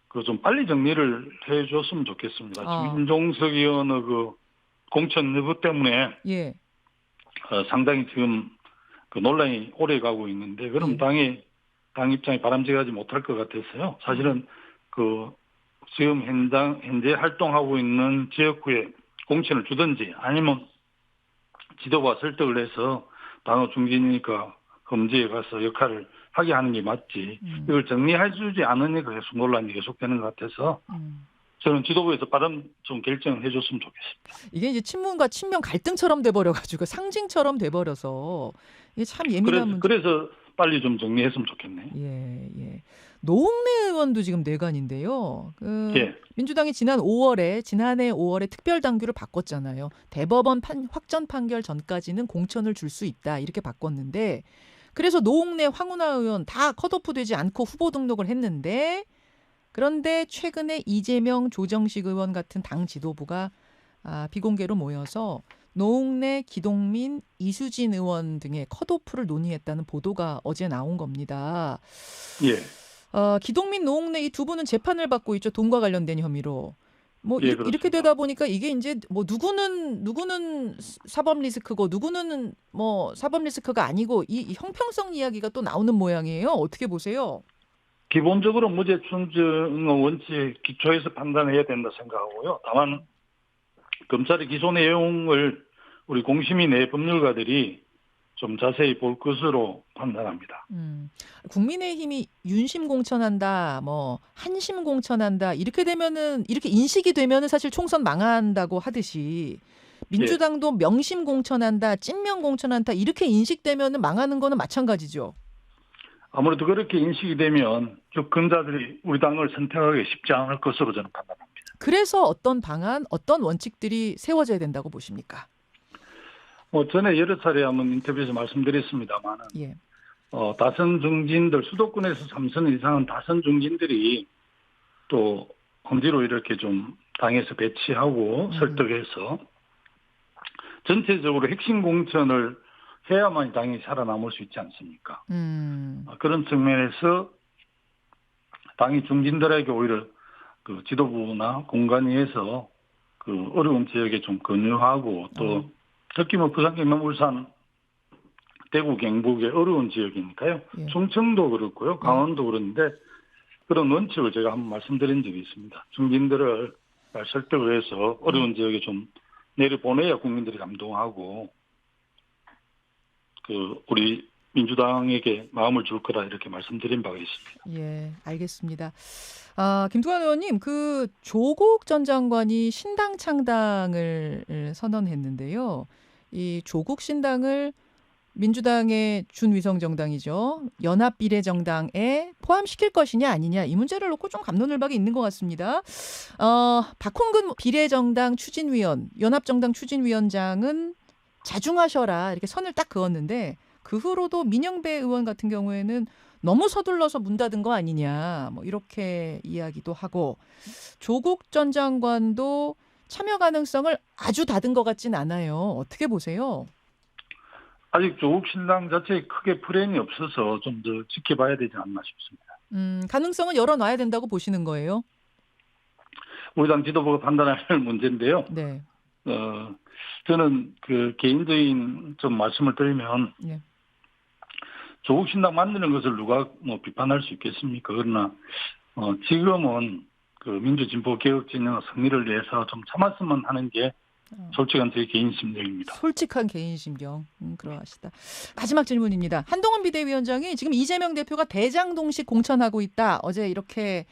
그 좀 빨리 정리를 해줬으면 좋겠습니다. 지금 임종석 의원의 그 공천 여부 때문에 예. 상당히 지금 그 논란이 오래 가고 있는데 그럼 당 입장이 바람직하지 못할 것 같아서요. 사실은 그 지금 현재 활동하고 있는 지역구에 공천을 주든지 아니면 지도부가 설득을 해서 당의 중진이니까 험지에 가서 역할을 하게 하는 게 맞지. 이걸 정리해주지 않으니까 계속 논란이 계속되는 것 같아서 저는 지도부에서 빠른 좀 결정을 해줬으면 좋겠습니다. 이게 이제 친문과 친명 갈등처럼 돼버려가지고 상징처럼 돼버려서 이게 참 예민한 문제. 그래서 빨리 좀 정리했으면 좋겠네요. 예. 노웅래 의원도 지금 내관인데요. 예. 민주당이 지난해 5월에 특별 당규를 바꿨잖아요. 대법원 확정 판결 전까지는 공천을 줄 수 있다 이렇게 바꿨는데 그래서 노웅래, 황운하 의원 다 컷오프되지 않고 후보 등록을 했는데 그런데 최근에 이재명, 조정식 의원 같은 당 지도부가 비공개로 모여서 노웅래, 기동민, 이수진 의원 등의 컷오프를 논의했다는 보도가 어제 나온 겁니다. 예. 기동민, 노웅래 이 두 분은 재판을 받고 있죠. 돈과 관련된 혐의로. 이렇게 되다 보니까 이게 이제 누구는 사법 리스크고 누구는 사법 리스크가 아니고 이 형평성 이야기가 또 나오는 모양이에요. 어떻게 보세요? 기본적으로 무죄 충정 원칙 기초에서 판단해야 된다 생각하고요. 다만 검찰의 기소 내용을 우리 공심위 내 법률가들이 좀 자세히 볼 것으로 판단합니다. 국민의힘이 윤심 공천한다, 한심 공천한다 이렇게 인식이 되면은 사실 총선 망한다고 하듯이 민주당도 명심 공천한다, 찐명 공천한다 이렇게 인식되면은 망하는 거는 마찬가지죠. 아무래도 그렇게 인식이 되면 주권자들이 우리 당을 선택하기 쉽지 않을 것으로 저는 판단합니다. 그래서 어떤 방안, 어떤 원칙들이 세워져야 된다고 보십니까? 전에 여러 차례 한번 인터뷰에서 말씀드렸습니다만은 다선 중진들 수도권에서 3선 이상은 다선 중진들이 또 험지로 이렇게 좀 당에서 배치하고 설득해서 전체적으로 핵심 공천을 해야만 당이 살아남을 수 있지 않습니까? 그런 측면에서 당이 중진들에게 오히려 그 지도부나 공간위에서 그 어려운 지역에 좀 권유하고 또 특히 부산, 경남, 울산, 대구, 경북의 어려운 지역이니까요. 충청도 그렇고요. 강원도 그런데 그런 원칙을 제가 한번 말씀드린 적이 있습니다. 중진들을 잘 설득을 해서 어려운 지역에 좀 내려보내야 국민들이 감동하고 우리 민주당에게 마음을 줄 거라 이렇게 말씀드린 바가 있습니다. 예, 알겠습니다. 김두관 의원님, 조국 전 장관이 신당 창당을 선언했는데요. 이 조국 신당을 민주당의 준위성정당이죠. 연합비례정당에 포함시킬 것이냐 아니냐 이 문제를 놓고 좀 갑론을박이 있는 것 같습니다. 박홍근 비례정당 추진위원, 연합정당 추진위원장은 자중하셔라 이렇게 선을 딱 그었는데 그 후로도 민영배 의원 같은 경우에는 너무 서둘러서 문 닫은 거 아니냐 이렇게 이야기도 하고 조국 전 장관도 참여 가능성을 아주 닫은 것 같진 않아요. 어떻게 보세요? 아직 조국 신당 자체에 크게 프레임이 없어서 좀 더 지켜봐야 되지 않나 싶습니다. 가능성은 열어놔야 된다고 보시는 거예요? 우리 당 지도부가 판단할 문제인데요. 네. 저는 개인적인 좀 말씀을 드리면 조국 신당 만드는 것을 누가 비판할 수 있겠습니까? 그러나 지금은 민주진보 개혁 진영 승리를 위해서 좀 참았으면 하는 게 솔직한 제 개인 심정입니다. 솔직한 개인 심정. 그러하시다. 마지막 질문입니다. 한동훈 비대위원장이 지금 이재명 대표가 대장동식 공천하고 있다. 어제 이렇게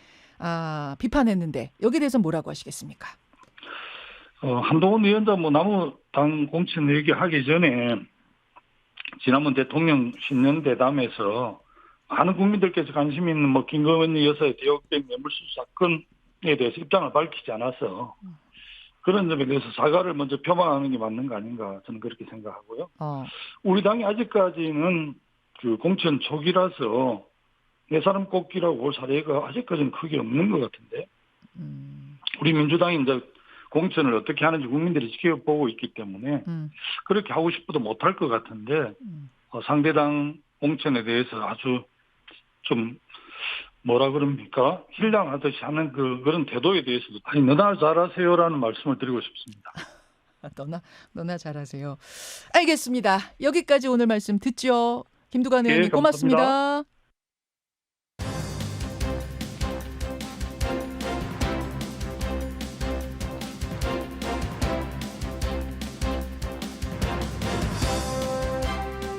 비판했는데 여기에 대해서 뭐라고 하시겠습니까? 한동훈 위원장 나무당 공천 얘기하기 전에 지난번 대통령 신년 대담에서 많은 국민들께서 관심 있는 김건희 여사의 대역백 뇌물수수 사건에 대해서 입장을 밝히지 않아서 그런 점에 대해서 사과를 먼저 표방하는 게 맞는 거 아닌가 저는 그렇게 생각하고요. 우리 당이 아직까지는 그 공천 초기라서 내 사람 꼽기라고 볼 사례가 아직까지는 크게 없는 것 같은데 우리 민주당이 이제 공천을 어떻게 하는지 국민들이 지켜보고 있기 때문에 그렇게 하고 싶어도 못할 것 같은데 상대당 공천에 대해서 아주 좀 뭐라 그럽니까? 힐량하듯이 하는 그런 태도에 대해서도 너나 잘하세요라는 말씀을 드리고 싶습니다. 너나 잘하세요. 알겠습니다. 여기까지 오늘 말씀 듣죠. 김두관 의원님 감사합니다. 고맙습니다.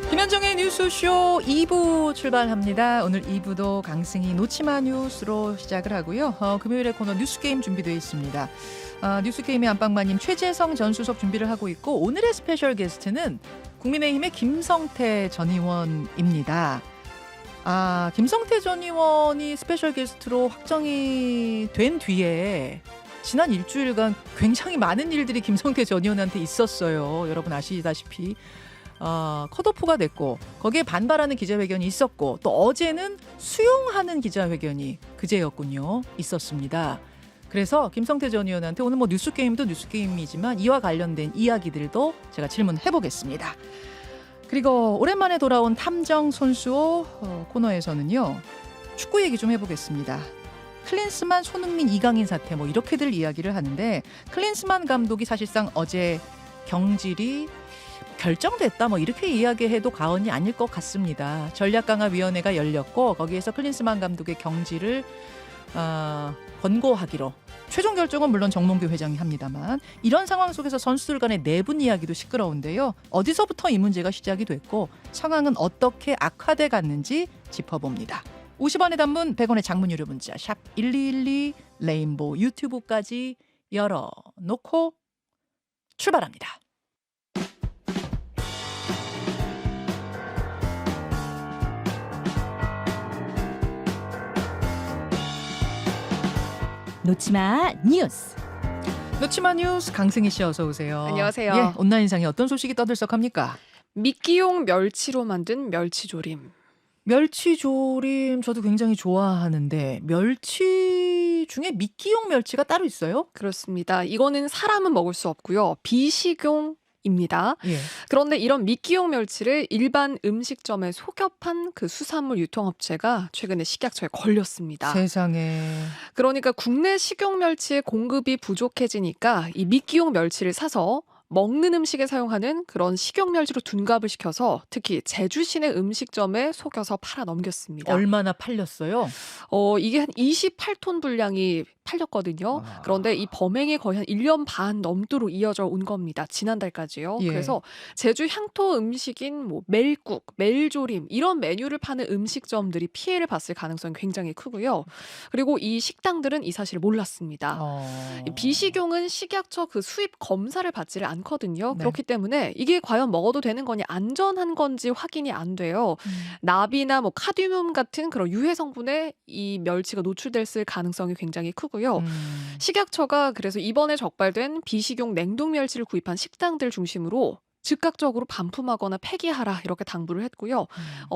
김현정의 뉴스쇼 2부 출발합니다. 오늘 2부도 강승희 놓치마 뉴스로 시작을 하고요. 금요일에 코너 뉴스게임 준비되어 있습니다. 뉴스게임의 안방마님 최재성 전 수석 준비를 하고 있고 오늘의 스페셜 게스트는 국민의힘의 김성태 전 의원입니다. 김성태 전 의원이 스페셜 게스트로 확정이 된 뒤에 지난 일주일간 굉장히 많은 일들이 김성태 전 의원한테 있었어요. 여러분 아시다시피 컷오프가 됐고 거기에 반발하는 기자회견이 있었고 또 어제는 수용하는 기자회견이 그제였군요. 있었습니다. 그래서 김성태 전 의원한테 오늘 뉴스게임도 뉴스게임이지만 이와 관련된 이야기들도 제가 질문해보겠습니다. 그리고 오랜만에 돌아온 탐정 손수호 코너에서는요. 축구 얘기 좀 해보겠습니다. 클린스만, 손흥민, 이강인 사태 이렇게들 이야기를 하는데 클린스만 감독이 사실상 어제 경질이 결정됐다 이렇게 이야기해도 과언이 아닐 것 같습니다. 전략강화위원회가 열렸고 거기에서 클린스만 감독의 경질을 권고하기로 최종 결정은 물론 정몽규 회장이 합니다만 이런 상황 속에서 선수들 간의 내분 이야기도 시끄러운데요. 어디서부터 이 문제가 시작이 됐고 상황은 어떻게 악화돼 갔는지 짚어봅니다. 50원의 단문 100원의 장문 유료 문자 샵 1212 레인보우 유튜브까지 열어놓고 출발합니다. 놓치마 뉴스. 놓치마 뉴스 강승희 씨 어서 오세요. 안녕하세요. 예, 온라인상에 어떤 소식이 떠들썩합니까? 미끼용 멸치로 만든 멸치조림. 멸치조림 저도 굉장히 좋아하는데 멸치 중에 미끼용 멸치가 따로 있어요? 그렇습니다. 이거는 사람은 먹을 수 없고요. 비식용입니다. 예. 그런데 이런 미끼용 멸치를 일반 음식점에 속여판 그 수산물 유통업체가 최근에 식약처에 걸렸습니다. 세상에. 그러니까 국내 식용 멸치의 공급이 부족해지니까 이 미끼용 멸치를 사서 먹는 음식에 사용하는 그런 식용멸치로 둔갑을 시켜서 특히 제주 시내 음식점에 속여서 팔아 넘겼습니다. 얼마나 팔렸어요? 이게 한 28톤 분량이 팔렸거든요. 그런데 이 범행이 거의 한 1년 반 넘도록 이어져 온 겁니다. 지난달까지요. 예. 그래서 제주 향토 음식인 멜국, 멜조림 이런 메뉴를 파는 음식점들이 피해를 봤을 가능성이 굉장히 크고요. 그리고 이 식당들은 이 사실을 몰랐습니다. 이 비식용은 식약처 그 수입 검사를 받지를 않거든요. 네. 그렇기 때문에 이게 과연 먹어도 되는 거냐 안전한 건지 확인이 안 돼요. 납이나 카드뮴 같은 그런 유해 성분에 이 멸치가 노출됐을 가능성이 굉장히 크고요. 식약처가 그래서 이번에 적발된 비식용 냉동 멸치를 구입한 식당들 중심으로 즉각적으로 반품하거나 폐기하라 이렇게 당부를 했고요.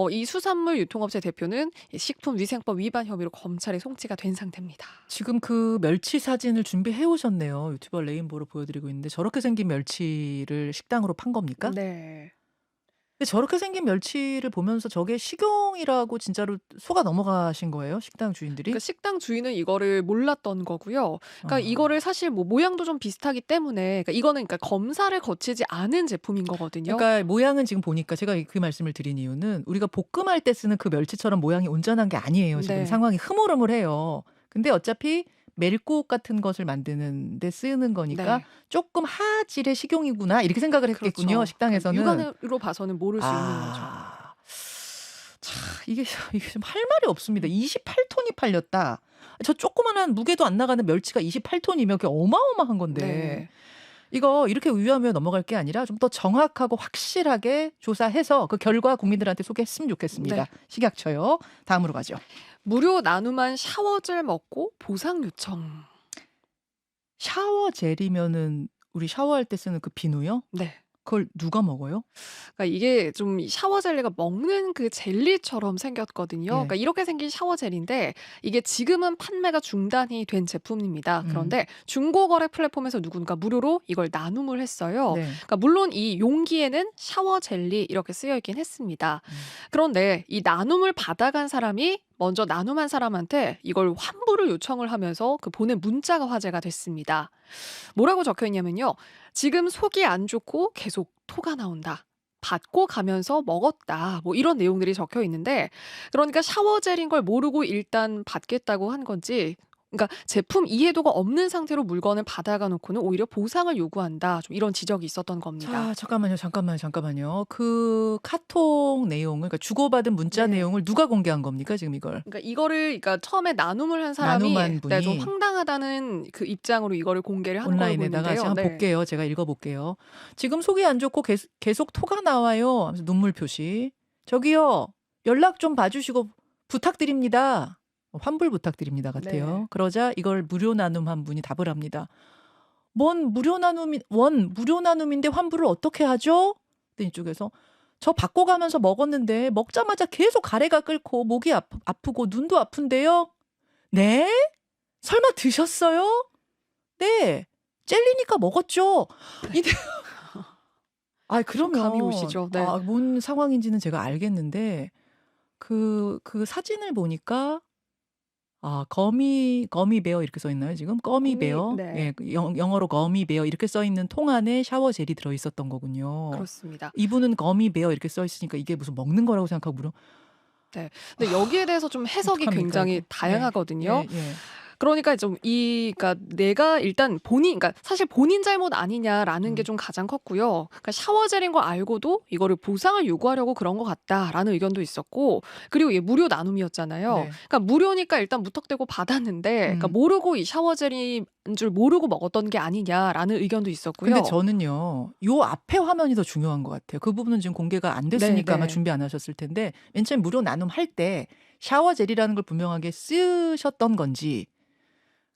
이 수산물 유통업체 대표는 식품위생법 위반 혐의로 검찰에 송치가 된 상태입니다. 지금 그 멸치 사진을 준비해 오셨네요. 유튜버 레인보우로 보여드리고 있는데 저렇게 생긴 멸치를 식당으로 판 겁니까? 네. 근데 저렇게 생긴 멸치를 보면서 저게 식용이라고 진짜로 속아 넘어가신 거예요? 식당 주인들이? 그러니까 식당 주인은 이거를 몰랐던 거고요. 그러니까 이거를 사실 모양도 좀 비슷하기 때문에 이거는 검사를 거치지 않은 제품인 거거든요. 그러니까 모양은 지금 보니까 제가 그 말씀을 드린 이유는 우리가 볶음할 때 쓰는 그 멸치처럼 모양이 온전한 게 아니에요. 지금 네. 상황이 흐물흐물해요. 근데 어차피 멜국 같은 것을 만드는 데 쓰는 거니까 네. 조금 하질의 식용이구나 이렇게 생각을 했겠군요. 그렇죠. 식당에서는. 육안으로 봐서는 모를 수 있는 거죠. 자, 이게 좀 할 말이 없습니다. 28톤이 팔렸다. 저 조그만한 무게도 안 나가는 멸치가 28톤이면 그게 어마어마한 건데. 네. 이거 이렇게 위험해 넘어갈 게 아니라 좀 더 정확하고 확실하게 조사해서 그 결과 국민들한테 소개했으면 좋겠습니다. 네. 식약처요. 다음으로 가죠. 무료 나눔한 샤워젤 먹고 보상 요청. 샤워 젤이면은 우리 샤워할 때 쓰는 그 비누요? 네. 그걸 누가 먹어요? 그러니까 이게 좀 샤워 젤리가 먹는 그 젤리처럼 생겼거든요. 예. 그러니까 이렇게 생긴 샤워 젤인데 이게 지금은 판매가 중단이 된 제품입니다. 그런데 중고 거래 플랫폼에서 누군가 무료로 이걸 나눔을 했어요. 네. 그러니까 물론 이 용기에는 샤워 젤리 이렇게 쓰여 있긴 했습니다. 그런데 이 나눔을 받아간 사람이 먼저 나눔한 사람한테 이걸 환불을 요청을 하면서 그 보낸 문자가 화제가 됐습니다. 뭐라고 적혀 있냐면요. 지금 속이 안 좋고 계속 토가 나온다. 받고 가면서 먹었다. 뭐 이런 내용들이 적혀 있는데 그러니까 샤워젤인 걸 모르고 일단 받겠다고 한 건지 그러니까 제품 이해도가 없는 상태로 물건을 받아가 놓고는 오히려 보상을 요구한다. 좀 이런 지적이 있었던 겁니다. 자, 잠깐만요. 그 카톡 내용을, 그러니까 주고받은 문자 네. 내용을 누가 공개한 겁니까, 지금 이걸? 그러니까 이거를 그러니까 처음에 나눔을 한 사람이 나눔한 분이 좀 황당하다는 그 입장으로 이거를 공개를 한 걸로 온라인에다가 보이는데요. 제가 한번 볼게요. 제가 읽어볼게요. 지금 속이 안 좋고 계속 토가 나와요. 하면서 눈물 표시. 저기요. 연락 좀 봐주시고 부탁드립니다. 환불 부탁드립니다 같아요. 네. 그러자 이걸 무료 나눔한 분이 답을 합니다. 뭔 무료 나눔인데 환불을 어떻게 하죠? 그랬더니 이쪽에서 저 받고 가면서 먹었는데 먹자마자 계속 가래가 끓고 목이 아프고 눈도 아픈데요. 네? 설마 드셨어요? 네. 젤리니까 먹었죠. 이게 그러면 감이 오시죠? 네. 뭔 상황인지는 제가 알겠는데 그 사진을 보니까 거미 베어 이렇게 써 있나요, 지금? 거미 베어. 네. 예, 영어로 거미 베어 이렇게 써 있는 통 안에 샤워 젤이 들어 있었던 거군요. 그렇습니다. 이분은 거미 베어 이렇게 써 있으니까 이게 무슨 먹는 거라고 생각하고 물어. 근데 여기에 대해서 좀 해석이 어떡합니까, 굉장히 이거? 다양하거든요. 예. 그러니까 그러니까 내가 일단 그러니까 사실 본인 잘못 아니냐라는 게 좀 가장 컸고요. 그러니까 샤워젤인 거 알고도 이거를 보상을 요구하려고 그런 것 같다라는 의견도 있었고, 그리고 이게 무료 나눔이었잖아요. 네. 그러니까 무료니까 일단 무턱대고 받았는데, 그러니까 모르고 이 샤워젤인 줄 모르고 먹었던 게 아니냐라는 의견도 있었고요. 근데 저는요, 요 앞에 화면이 더 중요한 것 같아요. 그 부분은 지금 공개가 안 됐으니까 아마 준비 안 하셨을 텐데, 맨 처음 무료 나눔할 때 샤워젤이라는 걸 분명하게 쓰셨던 건지,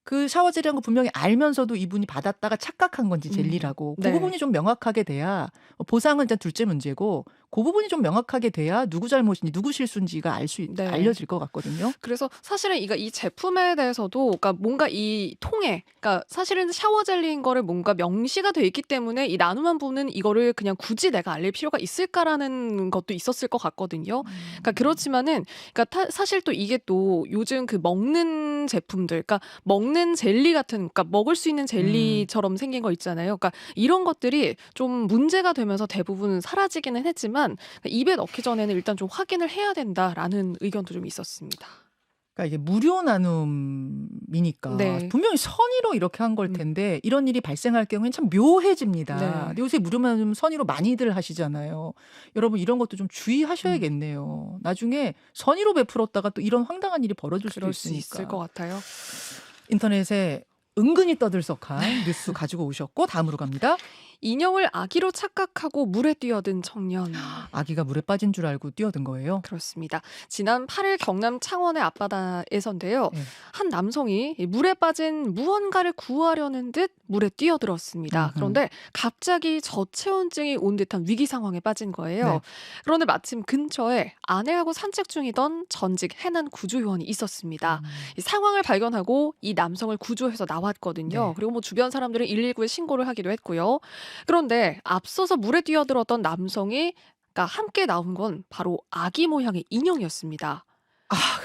그 샤워젤이라는 거 분명히 알면서도 이분이 받았다가 착각한 건지 젤리라고 그 네. 부분이 좀 명확하게 돼야 보상은 일단 둘째 문제고 그 부분이 좀 명확하게 돼야 누구 잘못인지 누구 실수인지가 알려질 것 같거든요. 그래서 사실은 이 제품에 대해서도 그러니까 뭔가 이 통에 그러니까 사실은 샤워 젤리인 거를 뭔가 명시가 돼 있기 때문에 이 나눔한 분은 이거를 그냥 굳이 내가 알릴 필요가 있을까라는 것도 있었을 것 같거든요. 그러니까 그렇지만은 그러니까 사실 또 이게 또 요즘 그 먹는 제품들 그러니까 먹는 젤리 같은 그러니까 먹을 수 있는 젤리처럼 생긴 거 있잖아요. 그러니까 이런 것들이 좀 문제가 되면서 대부분 사라지기는 했지만 입에 넣기 전에는 일단 좀 확인을 해야 된다라는 의견도 좀 있었습니다. 그러니까 이게 무료 나눔이니까 네. 분명히 선의로 이렇게 한 걸 텐데 이런 일이 발생할 경우에는 참 묘해집니다. 네. 근데 요새 무료 나눔 선의로 많이들 하시잖아요. 여러분 이런 것도 좀 주의하셔야겠네요. 나중에 선의로 베풀었다가 또 이런 황당한 일이 벌어질 수도 그럴 수 있으니까. 있을 것 같아요. 인터넷에 은근히 떠들썩한 뉴스 가지고 오셨고 다음으로 갑니다. 인형을 아기로 착각하고 물에 뛰어든 청년. 아기가 물에 빠진 줄 알고 뛰어든 거예요. 그렇습니다. 지난 8일 경남 창원의 앞바다에서인데요. 네. 한 남성이 이 물에 빠진 무언가를 구하려는 듯 물에 뛰어들었습니다. 그런데 갑자기 저체온증이 온 듯한 위기 상황에 빠진 거예요. 네. 그런데 마침 근처에 아내하고 산책 중이던 전직 해난 구조요원이 있었습니다. 이 상황을 발견하고 이 남성을 구조해서 나왔거든요. 네. 그리고 주변 사람들은 119에 신고를 하기도 했고요. 그런데 앞서서 물에 뛰어들었던 남성이 그러니까 함께 나온 건 바로 아기 모양의 인형이었습니다.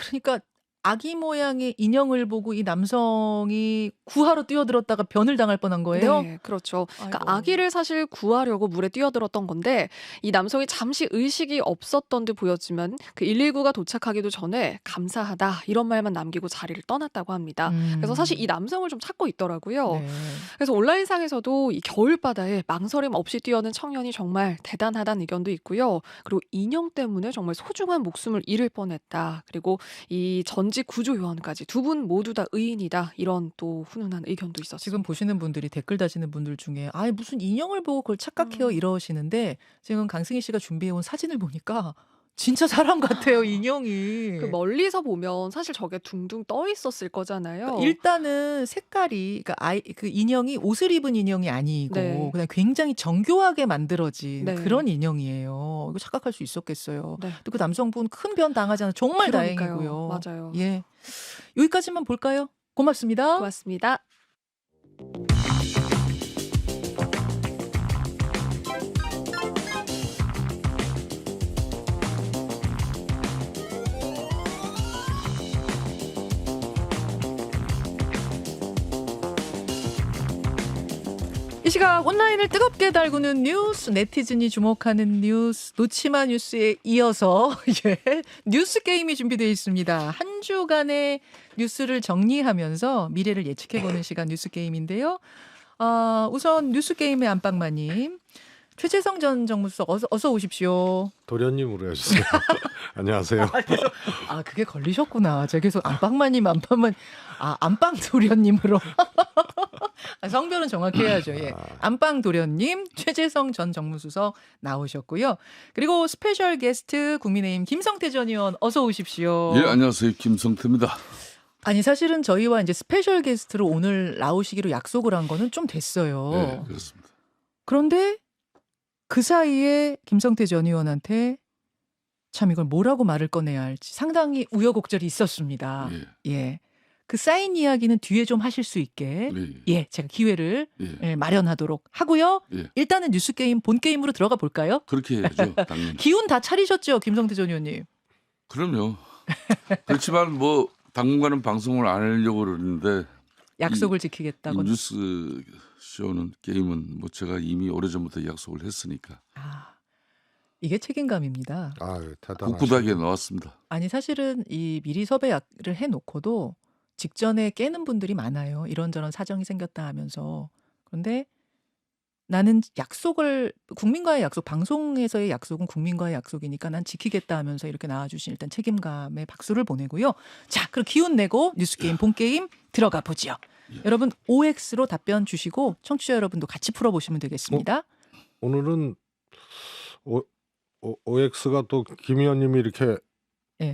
그러니까 아기 모양의 인형을 보고 이 남성이 구하러 뛰어들었다가 변을 당할 뻔한 거예요? 네, 그렇죠. 그러니까 아이고. 아기를 사실 구하려고 물에 뛰어들었던 건데 이 남성이 잠시 의식이 없었던 듯 보였지만 그 119가 도착하기도 전에 감사하다 이런 말만 남기고 자리를 떠났다고 합니다. 그래서 사실 이 남성을 좀 찾고 있더라고요. 네. 그래서 온라인상에서도 이 겨울바다에 망설임 없이 뛰어든 청년이 정말 대단하다는 의견도 있고요. 그리고 인형 때문에 정말 소중한 목숨을 잃을 뻔했다. 그리고 이 전직 공직 구조요원까지 두 분 모두 다 의인이다. 이런 또 훈훈한 의견도 있었어요. 지금 보시는 분들이 댓글 다시는 분들 중에 아 무슨 인형을 보고 그걸 착각해요 이러시는데 지금 강승희 씨가 준비해온 사진을 보니까 진짜 사람 같아요 인형이. 그 멀리서 보면 사실 저게 둥둥 떠 있었을 거잖아요. 일단은 색깔이 그러니까 그 인형이 옷을 입은 인형이 아니고 네. 그냥 굉장히 정교하게 만들어진 네. 그런 인형이에요. 이거 착각할 수 있었겠어요. 네. 또 그 남성분 큰 변 당하지 않아 정말 그러니까요. 다행이고요. 맞아요. 예, 여기까지만 볼까요? 고맙습니다. 고맙습니다. 이 시각 온라인을 뜨겁게 달구는 뉴스, 네티즌이 주목하는 뉴스, 놓치마 뉴스에 이어서 예, 뉴스 게임이 준비되어 있습니다. 한 주간의 뉴스를 정리하면서 미래를 예측해보는 시간 뉴스 게임인데요. 우선 뉴스 게임의 안방마님, 최재성 전 정무수석 어서 오십시오. 도련님으로 해주세요. 안녕하세요. 그게 걸리셨구나. 제가 계속 안방마님, 안방 도련님으로. 성별은 정확히 해야죠. 예. 안방 도련님, 최재성 전 정무수석 나오셨고요. 그리고 스페셜 게스트 국민의힘 김성태 전 의원 어서 오십시오. 예, 안녕하세요. 김성태입니다. 아니 사실은 저희와 이제 스페셜 게스트로 오늘 나오시기로 약속을 한 거는 좀 됐어요. 네, 그렇습니다. 그런데 그 사이에 김성태 전 의원한테 참 이걸 뭐라고 말을 꺼내야 할지 상당히 우여곡절이 있었습니다. 예. 그 쌓인 이야기는 뒤에 좀 하실 수 있게 제가 기회를 마련하도록 하고요. 일단은 뉴스 게임 본 게임으로 들어가 볼까요? 그렇게 해야죠. 당연히. 기운 다 차리셨죠, 김성태 전 의원님? 그럼요. 그렇지만 뭐 당분간은 방송을 안 하려고 그러는데 약속을 지키겠다고. 뉴스 쇼는 게임은 뭐 제가 이미 오래전부터 약속을 했으니까. 이게 책임감입니다. 굳굳하게 나왔습니다. 아니 사실은 이 미리 섭외를 해놓고도 직전에 깨는 분들이 많아요. 이런저런 사정이 생겼다 하면서. 그런데 나는 약속을 국민과의 약속, 방송에서의 약속은 국민과의 약속이니까 난 지키겠다 하면서 이렇게 나와주신 일단 책임감에 박수를 보내고요. 자, 그럼 기운 내고 뉴스게임 본게임 들어가 보죠. 여러분 OX로 답변 주시고 청취자 여러분도 같이 풀어보시면 되겠습니다. 오늘은 OX가 또 김 의원님이 이렇게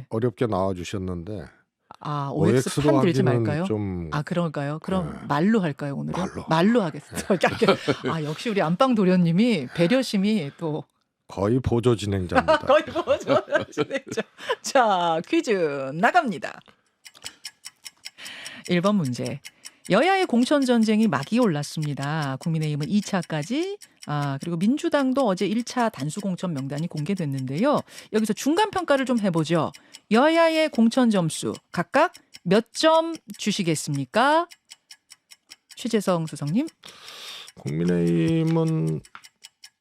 어렵게 나와주셨는데 OX 판 들지 말까요? 좀... 그럴까요? 그럼 말로 할까요 오늘은? 말로 하겠습니다. 역시 우리 안방 도련님이 배려심이 또 거의 보조 진행자입니다. 거의 보조 진행자. 자, 퀴즈 나갑니다. 1번 문제. 여야의 공천 전쟁이 막이 올랐습니다. 국민의힘은 2차까지 그리고 민주당도 어제 1차 단수 공천 명단이 공개됐는데요. 여기서 중간 평가를 좀 해보죠. 여야의 공천 점수 각각 몇 점 주시겠습니까? 최재성 수석님. 국민의힘은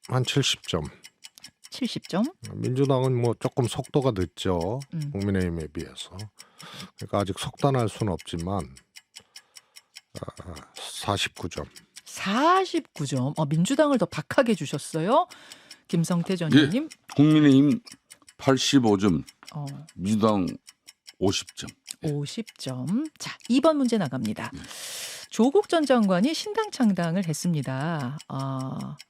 한 70점. 70점. 민주당은 뭐 조금 속도가 늦죠. 국민의힘에 비해서. 그러니까 아직 속단할 수는 없지만 49점. 49점. 민주당을 더 박하게 주셨어요. 김성태 전 의원님. 국민의힘 85점. 민주당 50점. 50점. 자, 2번 문제 나갑니다. 조국 전 장관이 신당 창당을 했습니다.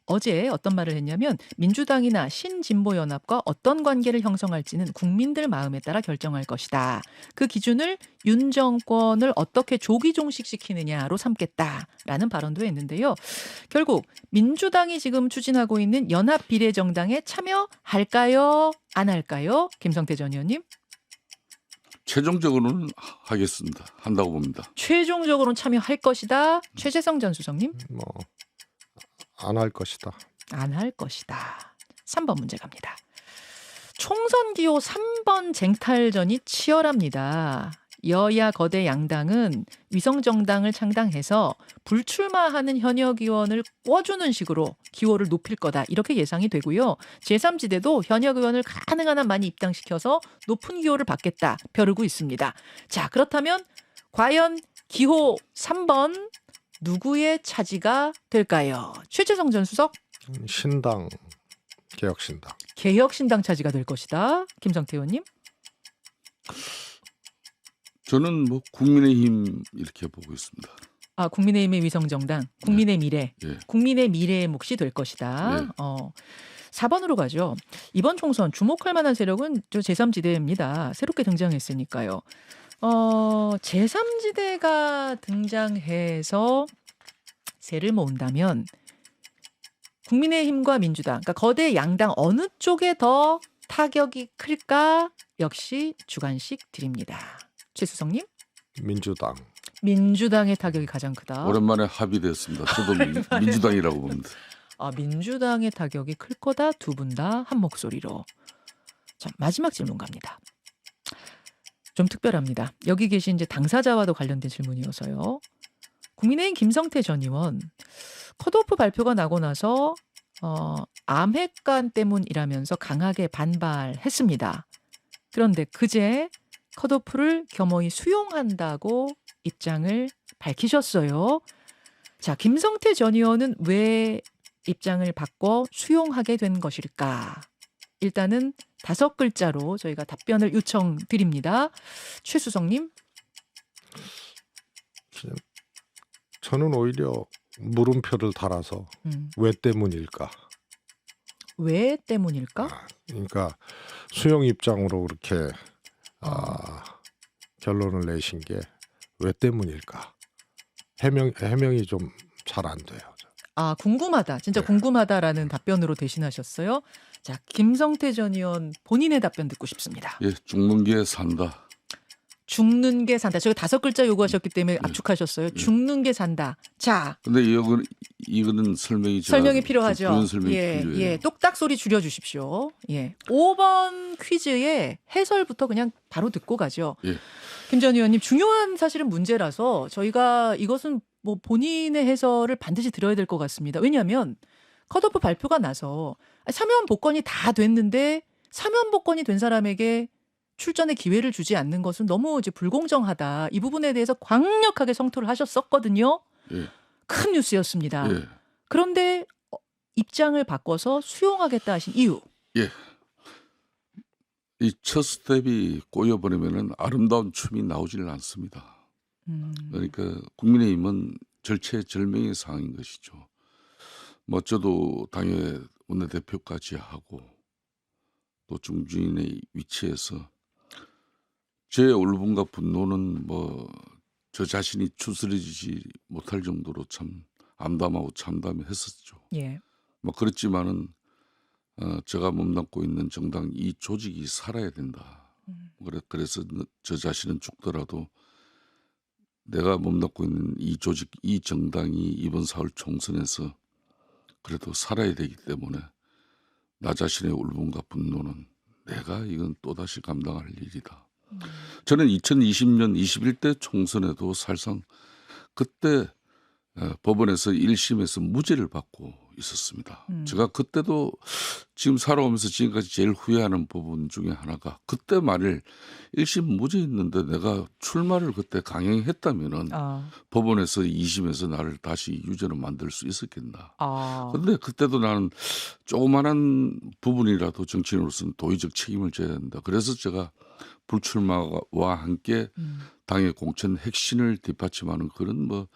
어제 어떤 말을 했냐면 민주당이나 신진보연합과 어떤 관계를 형성할지는 국민들 마음에 따라 결정할 것이다. 그 기준을 윤 정권을 어떻게 조기 종식시키느냐로 삼겠다라는 발언도 했는데요. 결국 민주당이 지금 추진하고 있는 연합비례정당에 참여할까요? 안 할까요? 김성태 전 의원님. 최종적으로는 하겠습니다. 한다고 봅니다. 최종적으로는 참여할 것이다. 최재성 전 수석님. 안 할 것이다. 안 할 것이다. 3번 문제 갑니다. 총선 기호 3번 쟁탈전이 치열합니다. 여야 거대 양당은 위성정당을 창당해서 불출마하는 현역 의원을 꿔주는 식으로 기호를 높일 거다. 이렇게 예상이 되고요. 제3지대도 현역 의원을 가능한 한 많이 입당시켜서 높은 기호를 받겠다. 벼르고 있습니다. 자, 그렇다면 과연 기호 3번 누구의 차지가 될까요? 최재성 전 수석. 신당, 개혁신당. 개혁신당 차지가 될 것이다. 김성태 의원님. 저는 뭐 국민의힘 이렇게 보고 있습니다. 아, 국민의힘의 위성정당, 국민의 미래, 예. 국민의 미래의 몫이 될 것이다. 네. 4번으로 가죠. 이번 총선 주목할 만한 세력은 저 제3지대입니다. 새롭게 등장했으니까요. 제3지대가 등장해서 세를 모은다면 국민의힘과 민주당, 그러니까 거대 양당 어느 쪽에 더 타격이 클까? 역시 주관식 드립니다. 최수성님? 민주당. 민주당의 타격이 가장 크다. 오랜만에 합의됐습니다. 저도 민주당이라고 봅니다. 민주당의 타격이 클 거다. 두 분 다 한 목소리로. 자, 마지막 질문 갑니다. 좀 특별합니다. 여기 계신 이제 당사자와도 관련된 질문이어서요. 국민의힘 김성태 전 의원 컷오프 발표가 나고 나서 암핵관 때문이라면서 강하게 반발했습니다. 그런데 그제 컷오프를 겸허히 수용한다고 입장을 밝히셨어요. 자, 김성태 전 의원은 왜 입장을 바꿔 수용하게 된 것일까? 일단은 5글자로 저희가 답변을 요청드립니다. 최수성님. 저는 오히려 물음표를 달아서 왜 때문일까? 왜 때문일까? 그러니까 수용 입장으로 그렇게 결론을 내신 게 왜 때문일까? 해명이 좀 잘 안 돼요. 궁금하다. 진짜 네. 궁금하다라는 답변으로 대신하셨어요. 자, 김성태 전 의원 본인의 답변 듣고 싶습니다. 예, 죽는 게 산다. 죽는 게 산다. 저희 5글자 요구하셨기 때문에 압축하셨어요. 죽는 게 산다. 자, 근데 이거는 설명이 필요하죠. 그런 설명이 필요해요. 예, 똑딱 소리 줄여 주십시오. 예. 5번 퀴즈의 해설부터 그냥 바로 듣고 가죠. 예. 김 전 의원님, 중요한 사실은 문제라서 저희가 이것은 뭐 본인의 해설을 반드시 들어야 될 것 같습니다. 왜냐하면 컷오프 발표가 나서 사면 복권이 다 됐는데 사면 복권이 된 사람에게 출전의 기회를 주지 않는 것은 너무 이제 불공정하다. 이 부분에 대해서 강력하게 성토를 하셨었거든요. 예. 큰 뉴스였습니다. 예. 그런데 입장을 바꿔서 수용하겠다 하신 이유. 예. 이 첫 스텝이 꼬여버리면은 아름다운 춤이 나오지를 않습니다. 그러니까 국민의힘은 절체절명의 상황인 것이죠. 뭐 저도 당의 원내대표까지 하고 또 중진의 위치에서 제 울분과 분노는 뭐 저 자신이 추스려지지 못할 정도로 참 암담하고 참담했었죠. 예. 뭐 그렇지만은 제가 몸담고 있는 정당 이 조직이 살아야 된다. 그래서 저 자신은 죽더라도 내가 몸담고 있는 이 조직, 이 정당이 이번 4월 총선에서 그래도 살아야 되기 때문에 나 자신의 울분과 분노는 내가 이건 또다시 감당할 일이다. 저는 2020년 21대 총선에도 사실상 그때 법원에서 1심에서 무죄를 받고 있었습니다. 제가 그때도 지금 살아오면서 지금까지 제일 후회하는 부분 중에 하나가 그때 만일 1심 무죄였는데 내가 출마를 그때 강행했다면은 법원에서 2심에서 나를 다시 유죄로 만들 수 있었겠나. 그런데 그때도 나는 조그마한 부분이라도 정치인으로서는 도의적 책임을 져야 된다. 그래서 제가 불출마와 함께 당의 공천 핵심을 뒷받침하는 그런 뭐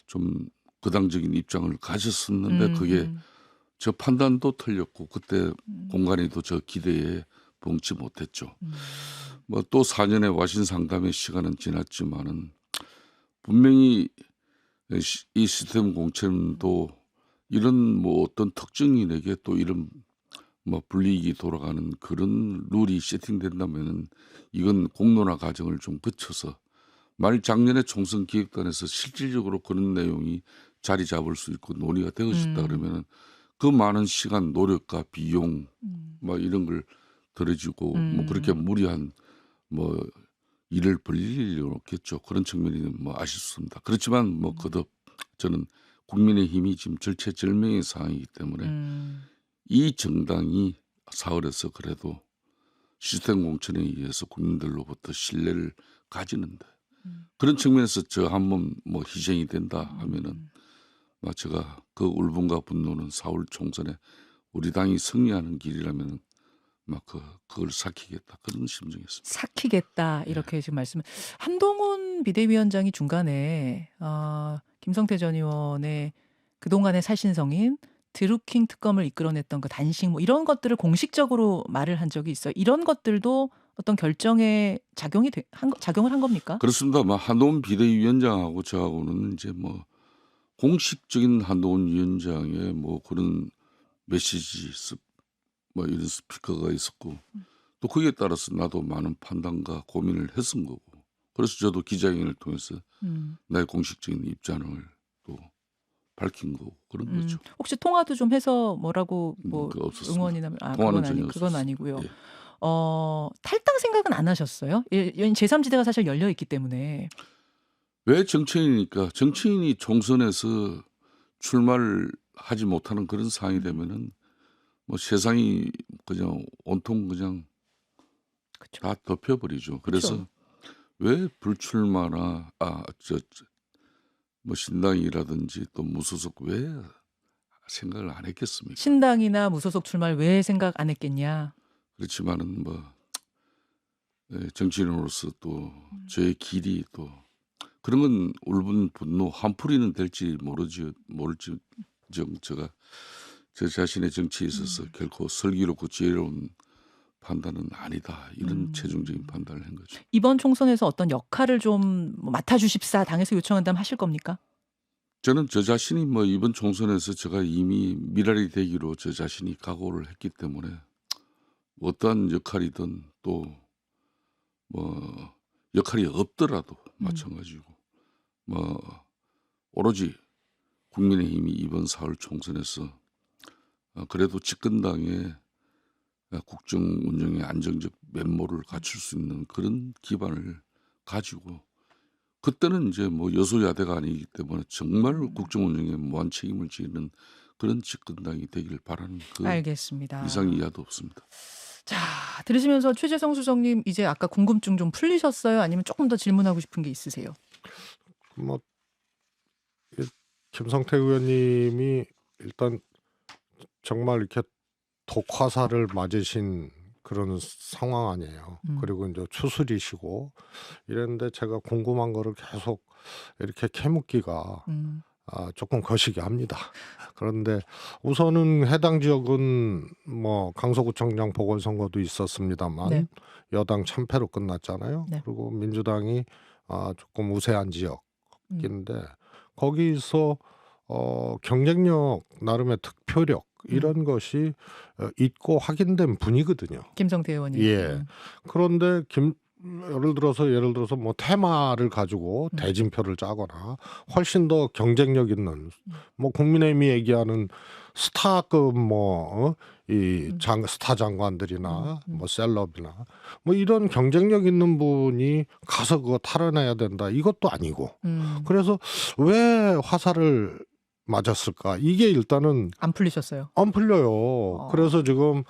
좀 거당적인 입장을 가졌었는데 그게 저 판단도 틀렸고 그때 공간에도 저 기대에 봉치 못했죠. 뭐 또 4년의 와신 상담의 시간은 지났지만은 분명히 이 시스템 공천도 이런 뭐 어떤 특정이 내게 또 이런 뭐 불이익이 돌아가는 그런 룰이 세팅된다면은 이건 공론화 과정을 좀 거쳐서 만일 작년에 총선 기획단에서 실질적으로 그런 내용이 자리 잡을 수 있고 논의가 되어졌다 그러면은 그 많은 시간, 노력과 비용 뭐 이런 걸 들어지고 뭐 그렇게 무리한 뭐 일을 벌릴 일이 없겠죠. 그런 측면이 뭐 아쉽습니다. 그렇지만 뭐 거듭 저는 국민의힘이 지금 절체절명의 상황이기 때문에 이 정당이 4월에서 그래도 시스템 공천에 의해서 국민들로부터 신뢰를 가지는데 그런 측면에서 저 한 번 뭐 희생이 된다 하면은 제가 그 울분과 분노는 4월 총선에 우리 당이 승리하는 길이라면 막 그걸 삭히겠다 그런 심정이었습니다. 삭히겠다 이렇게 지금 말씀. 한동훈 비대위원장이 중간에 김성태 전 의원의 그동안의 살신성인 드루킹 특검을 이끌어냈던 그 단식 뭐 이런 것들을 공식적으로 말을 한 적이 있어요. 이런 것들도 어떤 결정에 작용을 한 겁니까? 그렇습니다. 한동훈 비대위원장하고 저하고는 이제 뭐 공식적인 한동훈 위원장의 뭐 그런 메시지 뭐 이런 스피커가 있었고 또 거기에 따라서 나도 많은 판단과 고민을 했은 거고 그래서 저도 기자회견을 통해서 나의 공식적인 입장을 또 밝힌 거고 그런 거죠. 혹시 통화도 좀 해서 뭐라고 뭐 응원이나 그건 아니고요. 예. 탈당 생각은 안 하셨어요? 제3지대가 사실 열려 있기 때문에. 왜 정치인이니까 정치인이 총선에서 출마를 하지 못하는 그런 상황이 되면은 뭐 세상이 그냥 온통 그냥 그쵸. 다 덮여버리죠. 그래서 그쵸. 왜 불출마나 뭐 신당이라든지 또 무소속 왜 생각을 안 했겠습니까? 신당이나 무소속 출마를 왜 생각 안 했겠냐? 그렇지만은 뭐 정치인으로서 또 저의 길이 또 그런 건 울분 분노 한풀이는 될지 모를지 제가 제 자신의 정치에 있어서 결코 슬기롭고 지혜로운 판단은 아니다. 이런 최종적인 판단을 한 거죠. 이번 총선에서 어떤 역할을 좀 맡아주십사 당에서 요청한다면 하실 겁니까? 저는 저 자신이 뭐 이번 총선에서 제가 이미 미랄이 되기로 저 자신이 각오를 했기 때문에 어떠한 역할이든 또 뭐 역할이 없더라도 마찬가지고 뭐 오로지 국민의힘이 이번 4월 총선에서 그래도 집권당의 국정 운영의 안정적 면모를 갖출 수 있는 그런 기반을 가지고 그때는 이제 뭐 여소야대가 아니기 때문에 정말 국정 운영에 무한 책임을 지는 그런 집권당이 되길 바라는 그 알겠습니다. 이상 이하도 없습니다. 자, 들으시면서 최재성 수석님 이제 아까 궁금증 좀 풀리셨어요? 아니면 조금 더 질문하고 싶은 게 있으세요? 뭐 김성태 의원님이 일단 정말 이렇게 독화살을 맞으신 그런 상황 아니에요. 그리고 이제 추술이시고 이랬는데 제가 궁금한 거를 계속 이렇게 캐묻기가 조금 거시기 합니다. 그런데 우선은 해당 지역은 뭐 강서구청장 보궐선거도 있었습니다만 네. 여당 참패로 끝났잖아요. 네. 그리고 민주당이 조금 우세한 지역인데 거기서 경쟁력 나름의 득표력 이런 것이 있고 확인된 분이거든요. 김성태 의원님. 예. 그런데 예를 들어서 뭐 테마를 가지고 대진표를 짜거나 훨씬 더 경쟁력 있는 뭐 국민의힘이 얘기하는 스타급 스타 장관들이나 뭐 셀럽이나 뭐 이런 경쟁력 있는 분이 가서 그거 탈환해야 된다. 이것도 아니고. 그래서 왜 화살을 맞았을까? 이게 일단은 안 풀리셨어요? 안 풀려요. 그래서 지금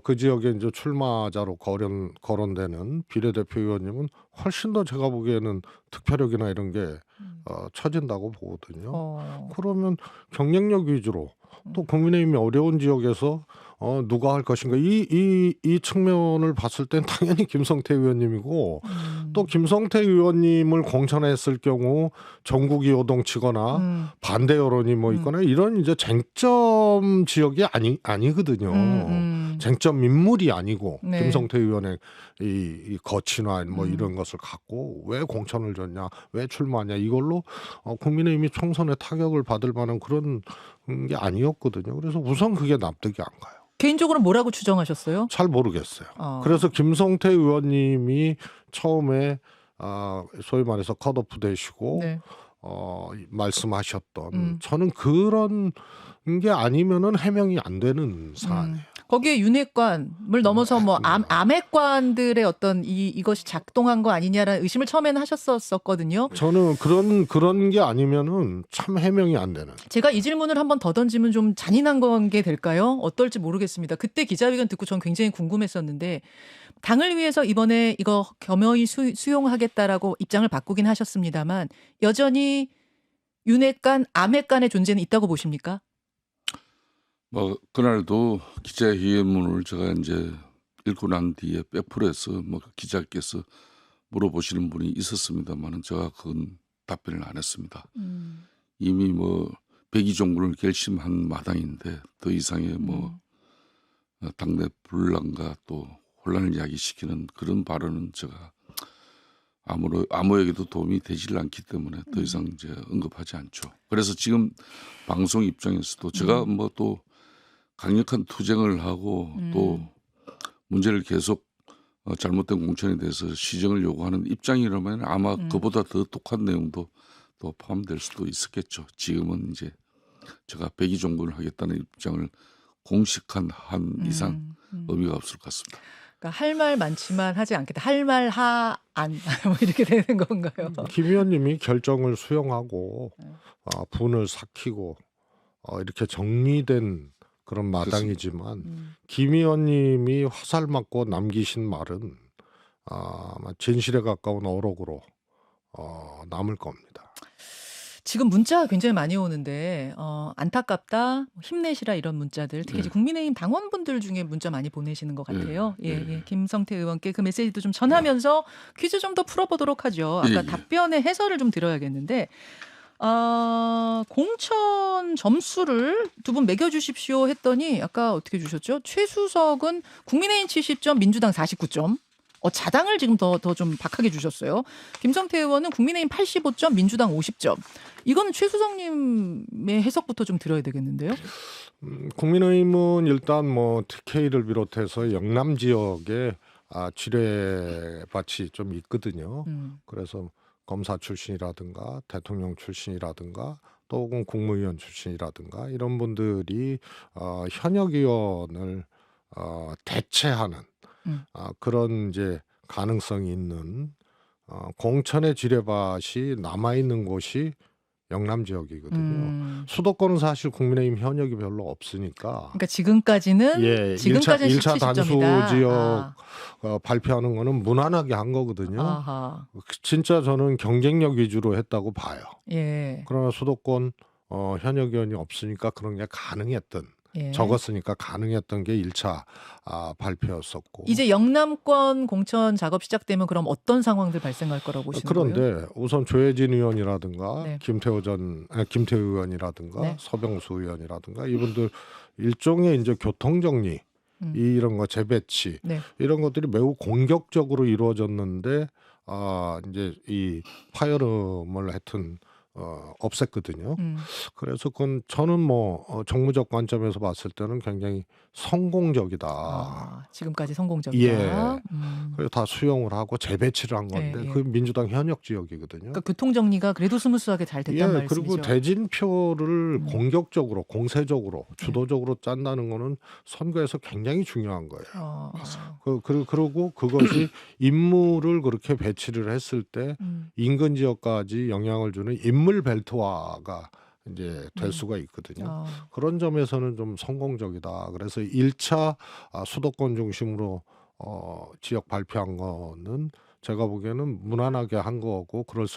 그 지역에 이제 출마자로 거론되는 비례대표 의원님은 훨씬 더 제가 보기에는 득표력이나 이런 게 처진다고 보거든요. 그러면 경쟁력 위주로 또 국민의힘이 어려운 지역에서 누가 할 것인가 이 측면을 봤을 땐 당연히 김성태 의원님이고 또 김성태 의원님을 공천했을 경우 전국이 요동치거나 반대 여론이 뭐 있거나 이런 이제 쟁점 지역이 아니거든요. 쟁점 인물이 아니고 네. 김성태 의원의 이 거치나 뭐 이런 것을 갖고 왜 공천을 줬냐, 왜 출마하냐 이걸로 국민의힘이 총선에 타격을 받을 만한 그런 게 아니었거든요. 그래서 우선 그게 납득이 안 가요. 개인적으로 뭐라고 추정하셨어요? 잘 모르겠어요. 그래서 김성태 의원님이 처음에 소위 말해서 컷오프 되시고 네. 말씀하셨던 저는 그런 게 아니면은 해명이 안 되는 사안이에요. 거기에 윤핵관을 넘어서 뭐 암핵관들의 어떤 이것이 작동한 거 아니냐라는 의심을 처음에는 하셨었거든요. 저는 그런 게 아니면은 참 해명이 안 되는. 제가 이 질문을 한번 더 던지면 좀 잔인한 게 될까요? 어떨지 모르겠습니다. 그때 기자회견 듣고 전 굉장히 궁금했었는데 당을 위해서 이번에 이거 겸허히 수용하겠다라고 입장을 바꾸긴 하셨습니다만 여전히 윤핵관, 암핵관의 존재는 있다고 보십니까? 뭐 그날도 기자회견문을 제가 이제 읽고 난 뒤에 백프로에서 뭐 기자께서 물어보시는 분이 있었습니다만은 제가 그건 답변을 안 했습니다. 이미 뭐 백의종군을 결심한 마당인데 더 이상의 뭐 당내 분란과 또 혼란을 야기시키는 그런 발언은 제가 아무에게도 도움이 되질 않기 때문에 더 이상 이제 언급하지 않죠. 그래서 지금 방송 입장에서도 제가 뭐 또 강력한 투쟁을 하고 또 문제를 계속 잘못된 공천에 대해서 시정을 요구하는 입장이라면 아마 그보다 더 독한 내용도 또 포함될 수도 있었겠죠. 지금은 이제 제가 백의종군을 하겠다는 입장을 공식한 한 이상 의미가 없을 것 같습니다. 그러니까 할 말 많지만 하지 않겠다. 할 말 안 뭐 이렇게 되는 건가요? 김 의원님이 결정을 수용하고 분을 삭히고 이렇게 정리된 그런 마당이지만 김 의원님이 화살 맞고 남기신 말은 아마 진실에 가까운 어록으로 남을 겁니다. 지금 문자 굉장히 많이 오는데 안타깝다, 힘내시라 이런 문자들 특히 이제 국민의힘 당원분들 중에 문자 많이 보내시는 것 같아요. 예. 김성태 의원께 그 메시지도 좀 전하면서 퀴즈 좀 더 풀어보도록 하죠. 아까 답변의 해설을 좀 드려야겠는데 공천 점수를 두 분 매겨주십시오 했더니 아까 어떻게 주셨죠? 최수석은 국민의힘 70점, 민주당 49점. 자당을 지금 더 좀 박하게 주셨어요. 김성태 의원은 국민의힘 85점, 민주당 50점. 이거는 최수석님의 해석부터 좀 들어야 되겠는데요. 국민의힘은 일단 뭐 TK를 비롯해서 영남 지역에 지뢰밭이 좀 있거든요. 그래서 검사 출신이라든가 대통령 출신이라든가 또 혹은 국무위원 출신이라든가 이런 분들이 현역 의원을 대체하는 그런 이제 가능성이 있는 공천의 지뢰밭이 남아 있는 곳이 영남 지역이거든요. 수도권은 사실 국민의힘 현역이 별로 없으니까. 그러니까 지금까지는 1차 단수 지역 발표하는 거는 무난하게 한 거거든요. 아하. 진짜 저는 경쟁력 위주로 했다고 봐요. 예. 그러나 수도권 현역 의원이 없으니까 그런 게 가능했던. 적었으니까 가능했던 게 1차 발표였었고. 이제 영남권 공천 작업 시작되면 그럼 어떤 상황들 발생할 거라고 보시는 거예요? 그런데 우선 조혜진 의원이라든가 김태호 의원이라든가 서병수 의원이라든가 이분들 일종의 이제 교통정리 이런 거 재배치 이런 것들이 매우 공격적으로 이루어졌는데 이제 이 파열음을 하여튼 없앴거든요. 그래서 그건 저는 뭐 정무적 관점에서 봤을 때는 굉장히 성공적이다. 지금까지 성공적이다. 예. 그래서 다 수용을 하고 재배치를 한 건데 그 민주당 현역 지역이거든요. 그러니까 교통정리가 그래도 스무스하게 잘 됐단 말씀이죠. 그리고 대진표를 공격적으로 공세적으로 주도적으로 짠다는 거는 선거에서 굉장히 중요한 거예요. 그리고 그것이 인물을 그렇게 배치를 했을 때 인근 지역까지 영향을 주는 인물 벨트화가 이제 될 수가 있거든요. 그런 점에서는 좀 성공적이다. 그래서 1차 수도권 중심으로 지역 발표한 거는 제가 보기에는 무난하게 한 거고 그럴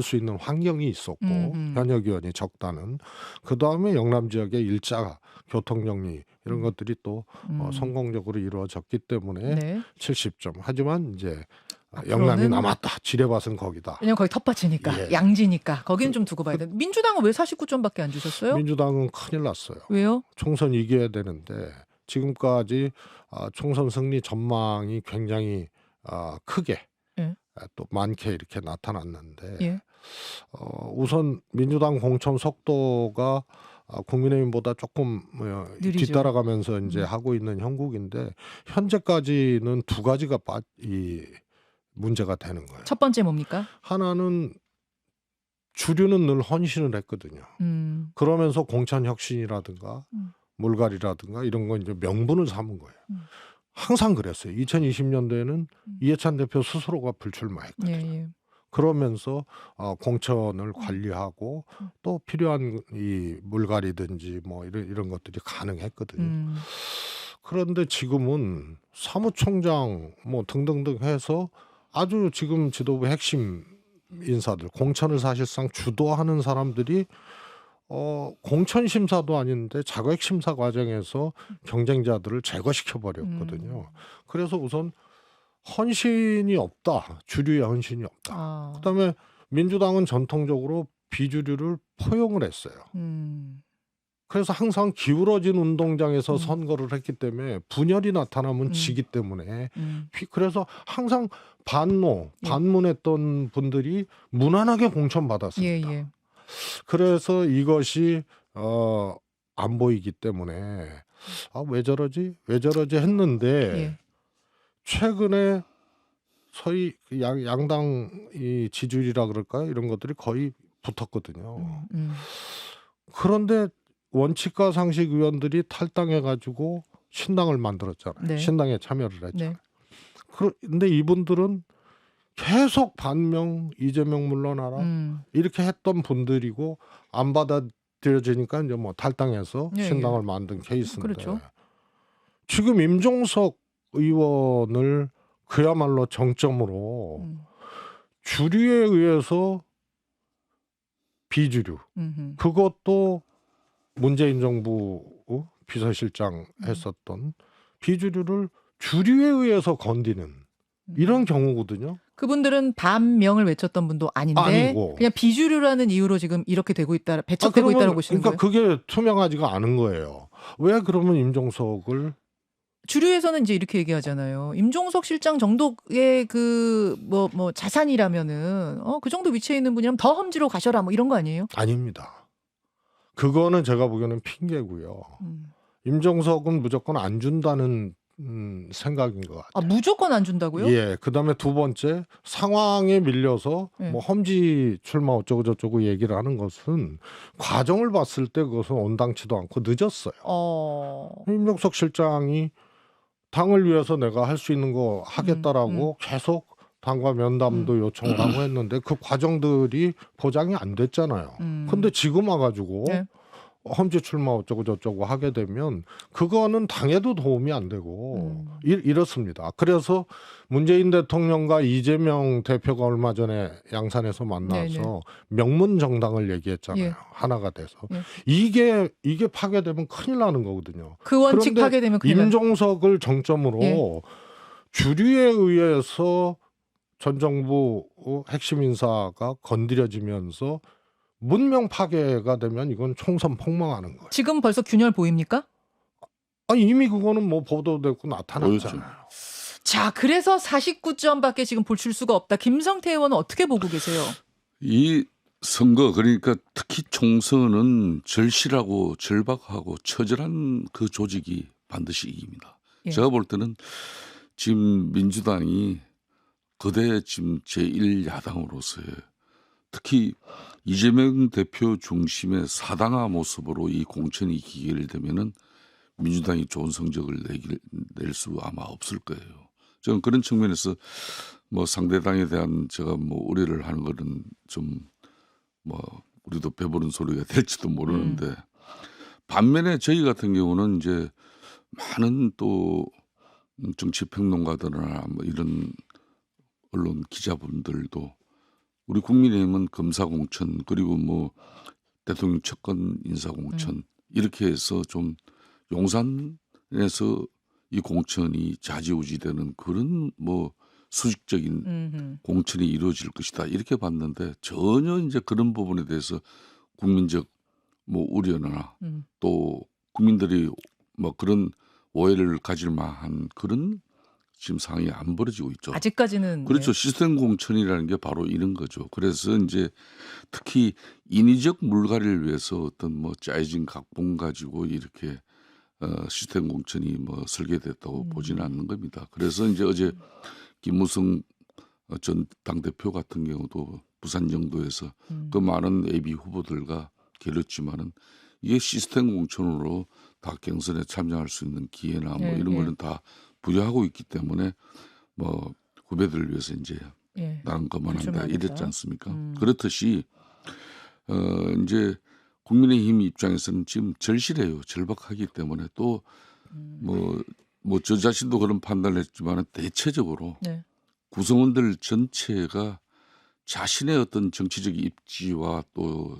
수 있는 환경이 있었고 현역 의원이 적다는 그다음에 영남 지역의 1차 교통 정리 이런 것들이 또 성공적으로 이루어졌기 때문에 70점. 하지만 이제 영남이 남았다. 지뢰밭은 거기다. 왜냐면 거기 텃밭이니까 양지니까 거기는 좀 두고 봐야 돼. 민주당은 왜 49점밖에 안 주셨어요? 민주당은 큰일 났어요. 왜요? 총선 이겨야 되는데 지금까지 총선 승리 전망이 굉장히 크게 또 많게 이렇게 나타났는데 우선 민주당 공천 속도가 국민의힘보다 조금 뒤따라가면서 이제 하고 있는 형국인데 현재까지는 두 가지가 문제가 되는 거예요. 첫 번째 뭡니까? 하나는 주류는 늘 헌신을 했거든요. 그러면서 공천 혁신이라든가 물갈이라든가 이런 건 이제 명분을 삼은 거예요. 항상 그랬어요. 2020년도에는 이해찬 대표 스스로가 불출마했거든요. 그러면서 공천을 관리하고 또 필요한 이 물갈이든지 뭐 이런 것들이 가능했거든요. 그런데 지금은 사무총장 뭐 등등등 해서 아주 지금 지도부 핵심 인사들 공천을 사실상 주도하는 사람들이 공천 심사도 아닌데 자격 심사 과정에서 경쟁자들을 제거시켜 버렸거든요. 그래서 우선 헌신이 없다. 주류의 헌신이 없다. 그다음에 민주당은 전통적으로 비주류를 포용을 했어요. 그래서 항상 기울어진 운동장에서 선거를 했기 때문에 분열이 나타나면 지기 때문에 그래서 항상 반문했던 분들이 무난하게 공천받았습니다. 예. 그래서 이것이 안 보이기 때문에 왜 저러지 했는데 예. 최근에 소위 양당 이 지지율이라 그럴까요? 이런 것들이 거의 붙었거든요. 그런데 원칙과 상식 의원들이 탈당해가지고 신당을 만들었잖아요. 네. 신당에 참여를 했잖아요. 네. 그런데 이분들은 계속 반명, 이재명 물러나라 이렇게 했던 분들이고 안 받아들여지니까 이제 뭐 탈당해서 예, 신당을 만든 케이스인데 그렇죠. 지금 임종석 의원을 그야말로 정점으로 주류에 의해서 비주류 그것도 문재인 정부 비서실장 했었던 비주류를 주류에 의해서 건드는 이런 경우거든요. 그분들은 반명을 외쳤던 분도 아닌데 아니고. 그냥 비주류라는 이유로 지금 이렇게 되고 있다, 배척되고 있다고 보시는 그러니까 거예요? 그게 투명하지가 않은 거예요. 왜 그러면 임종석을 주류에서는 이제 이렇게 얘기하잖아요. 임종석 실장 정도의 그 뭐 자산이라면은 그 정도 위치에 있는 분이라면 더 험지로 가셔라 뭐 이런 거 아니에요? 아닙니다. 그거는 제가 보기에는 핑계고요. 임종석은 무조건 안 준다는 생각인 것 같아요. 무조건 안 준다고요? 예. 그다음에 두 번째 상황에 밀려서 예. 뭐 험지 출마 어쩌고 저쩌고 얘기를 하는 것은 과정을 봤을 때 그것은 온당치도 않고 늦었어요. 임종석 실장이 당을 위해서 내가 할 수 있는 거 하겠다라고 계속 당과 면담도 요청을 하고 했는데 그 과정들이 보장이 안 됐잖아요. 근데 지금 와가지고 네. 험지 출마 어쩌고 저쩌고 하게 되면 그거는 당에도 도움이 안 되고 이렇습니다. 그래서 문재인 대통령과 이재명 대표가 얼마 전에 양산에서 만나서 네네. 명문 정당을 얘기했잖아요. 예. 하나가 돼서 예. 이게 파괴되면 큰일 나는 거거든요. 그 원칙 그런데 파괴되면 큰일 나는 임종석을 정점으로 예. 주류에 의해서 전 정부 핵심 인사가 건드려지면서 문명 파괴가 되면 이건 총선 폭망하는 거예요. 지금 벌써 균열 보입니까? 이미 그거는 뭐 보도되고 나타났잖아요. 보였죠. 자, 그래서 49점밖에 지금 볼 수가 없다. 김성태 의원은 어떻게 보고 계세요? 이 선거 그러니까 특히 총선은 절실하고 절박하고 처절한 그 조직이 반드시 이깁니다. 예. 제가 볼 때는 지금 민주당이 거대 지금 제1야당으로서의 특히 이재명 대표 중심의 사당화 모습으로 이 공천이 기결되면은 민주당이 좋은 성적을 낼 수 아마 없을 거예요. 저는 그런 측면에서 뭐 상대당에 대한 제가 뭐 우려를 하는 거는 좀 뭐 우리도 배부른 소리가 될지도 모르는데 반면에 저희 같은 경우는 이제 많은 또 정치평론가들이나 뭐 이런 언론 기자분들도 우리 국민의힘은 검사공천 그리고 뭐 대통령 채권 인사공천 이렇게 해서 좀 용산에서 이 공천이 좌지우지되는 그런 뭐 수직적인 공천이 이루어질 것이다 이렇게 봤는데 전혀 이제 그런 부분에 대해서 국민적 뭐 우려나 또 국민들이 뭐 그런 오해를 가질 만한 그런 지금 상황이 안 벌어지고 있죠. 아직까지는 그렇죠. 네. 시스템 공천이라는 게 바로 이런 거죠. 그래서 이제 특히 인위적 물갈이를 위해서 어떤 뭐 짜여진 각본 가지고 이렇게 시스템 공천이 뭐 설계됐다고 보지는 않는 겁니다. 그래서 이제 어제 김무성 전 당대표 같은 경우도 부산 영도에서 그 많은 예비 후보들과 겨뤘지만은 이게 시스템 공천으로 다 경선에 참여할 수 있는 기회나 뭐 이런 거는 다 부여하고 있기 때문에 뭐 후배들을 위해서 이제 나는 그만한다 이랬지 않습니까? 그렇듯이 이제 국민의힘 입장에서는 지금 절실해요. 절박하기 때문에 또 뭐 저 자신도 그런 판단을 했지만 대체적으로 구성원들 전체가 자신의 어떤 정치적 입지와 또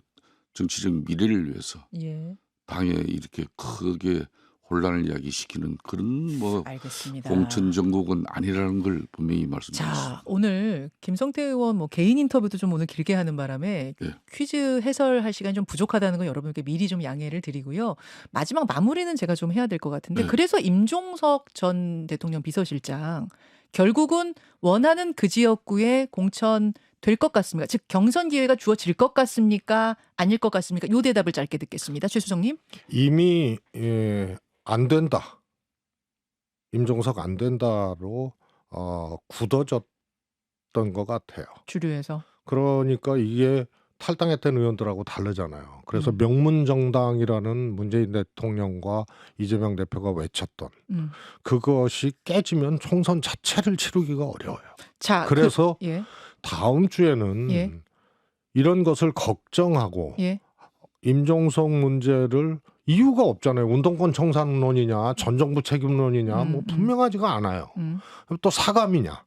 정치적 미래를 위해서 예. 당에 이렇게 크게 혼란을 야기시키는 그런 뭐 알겠습니다. 공천 정국은 아니라는 걸 분명히 말씀드렸습니다. 자, 오늘 김성태 의원 뭐 개인 인터뷰도 좀 오늘 길게 하는 바람에 예. 퀴즈 해설할 시간이 좀 부족하다는 건 여러분께 미리 좀 양해를 드리고요. 마지막 마무리는 제가 좀 해야 될 것 같은데 네. 그래서 임종석 전 대통령 비서실장 결국은 원하는 그 지역구에 공천 될 것 같습니까? 즉 경선 기회가 주어질 것 같습니까? 아닐 것 같습니까? 요 대답을 짧게 듣겠습니다. 최수정님. 이미 안 된다. 임종석 안 된다로 굳어졌던 것 같아요. 주류에서. 그러니까 이게 탈당했던 의원들하고 다르잖아요. 그래서 명문정당이라는 문재인 대통령과 이재명 대표가 외쳤던 그것이 깨지면 총선 자체를 치르기가 어려워요. 자, 그래서 예. 다음 주에는 예. 이런 것을 걱정하고 예. 임종석 문제를 이유가 없잖아요. 운동권 청산론이냐 전 정부 책임론이냐 뭐 분명하지가 않아요. 또 사감이냐.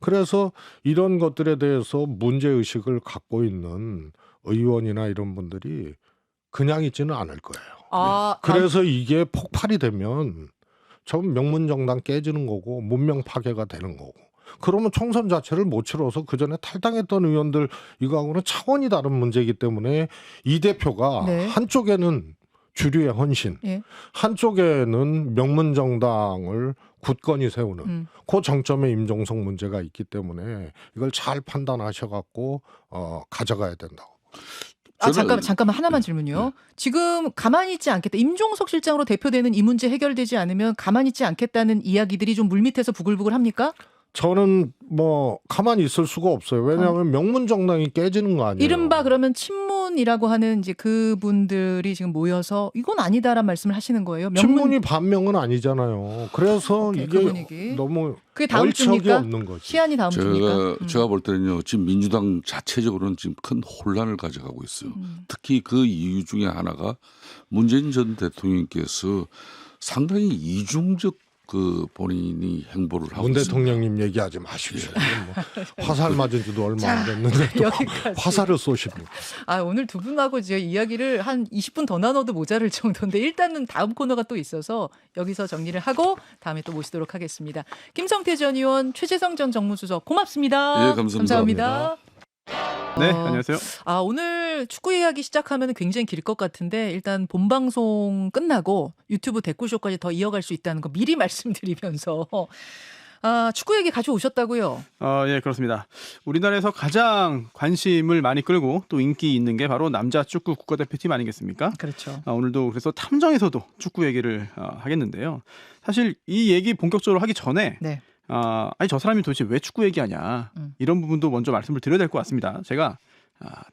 그래서 이런 것들에 대해서 문제의식을 갖고 있는 의원이나 이런 분들이 그냥 있지는 않을 거예요. 그래서 이게 폭발이 되면 전 명문정당 깨지는 거고 문명 파괴가 되는 거고 그러면 총선 자체를 못 치러서 그전에 탈당했던 의원들 이거하고는 차원이 다른 문제이기 때문에 이 대표가 네. 한쪽에는 주류의 헌신, 예. 한쪽에는 명문정당을 굳건히 세우는 그 정점에 임종석 문제가 있기 때문에 이걸 잘 판단하셔갖고 가져가야 된다고. 잠깐만 하나만 질문요. 지금 가만히 있지 않겠다. 임종석 실장으로 대표되는 이 문제 해결되지 않으면 가만히 있지 않겠다는 이야기들이 좀 물밑에서 부글부글 합니까? 저는 뭐 가만히 있을 수가 없어요. 왜냐하면 명문정당이 깨지는 거 아니에요. 이른바 그러면 친문이라고 하는 이제 그분들이 지금 모여서 이건 아니다라는 말씀을 하시는 거예요. 친문이 반명은 아니잖아요. 그래서 오케이, 이게 그 분위기. 너무 그게 다음 얼척이 주입니까? 없는 거지. 시한이 다음 주입니까? 제가 볼 때는요. 지금 민주당 자체적으로는 지금 큰 혼란을 가져가고 있어요. 특히 그 이유 중에 하나가 문재인 전 대통령께서 상당히 이중적 그 본인이 행보를 하고 문 있습니다. 대통령님 얘기하지 마십시오. 뭐 화살 맞은 지도 얼마 안 됐는데 또 여기까지. 화살을 쏘십니까? 오늘 두 분하고 제가 이야기를 한 20분 더 나눠도 모자랄 정도인데 일단은 다음 코너가 또 있어서 여기서 정리를 하고 다음에 또 모시도록 하겠습니다. 김성태 전 의원, 최재성 전 정무수석 고맙습니다. 예, 감사합니다. 네, 안녕하세요. 오늘 축구 이야기 시작하면 굉장히 길 것 같은데 일단 본방송 끝나고 유튜브 댓글쇼까지 더 이어갈 수 있다는 거 미리 말씀드리면서 축구 얘기 가져오셨다고요? 예, 그렇습니다. 우리나라에서 가장 관심을 많이 끌고 또 인기 있는 게 바로 남자 축구 국가대표팀 아니겠습니까? 그렇죠. 오늘도 그래서 탐정에서도 축구 얘기를 하겠는데요. 사실 이 얘기 본격적으로 하기 전에 네. 아니 저 사람이 도대체 왜 축구 얘기하냐 이런 부분도 먼저 말씀을 드려야 될 것 같습니다. 제가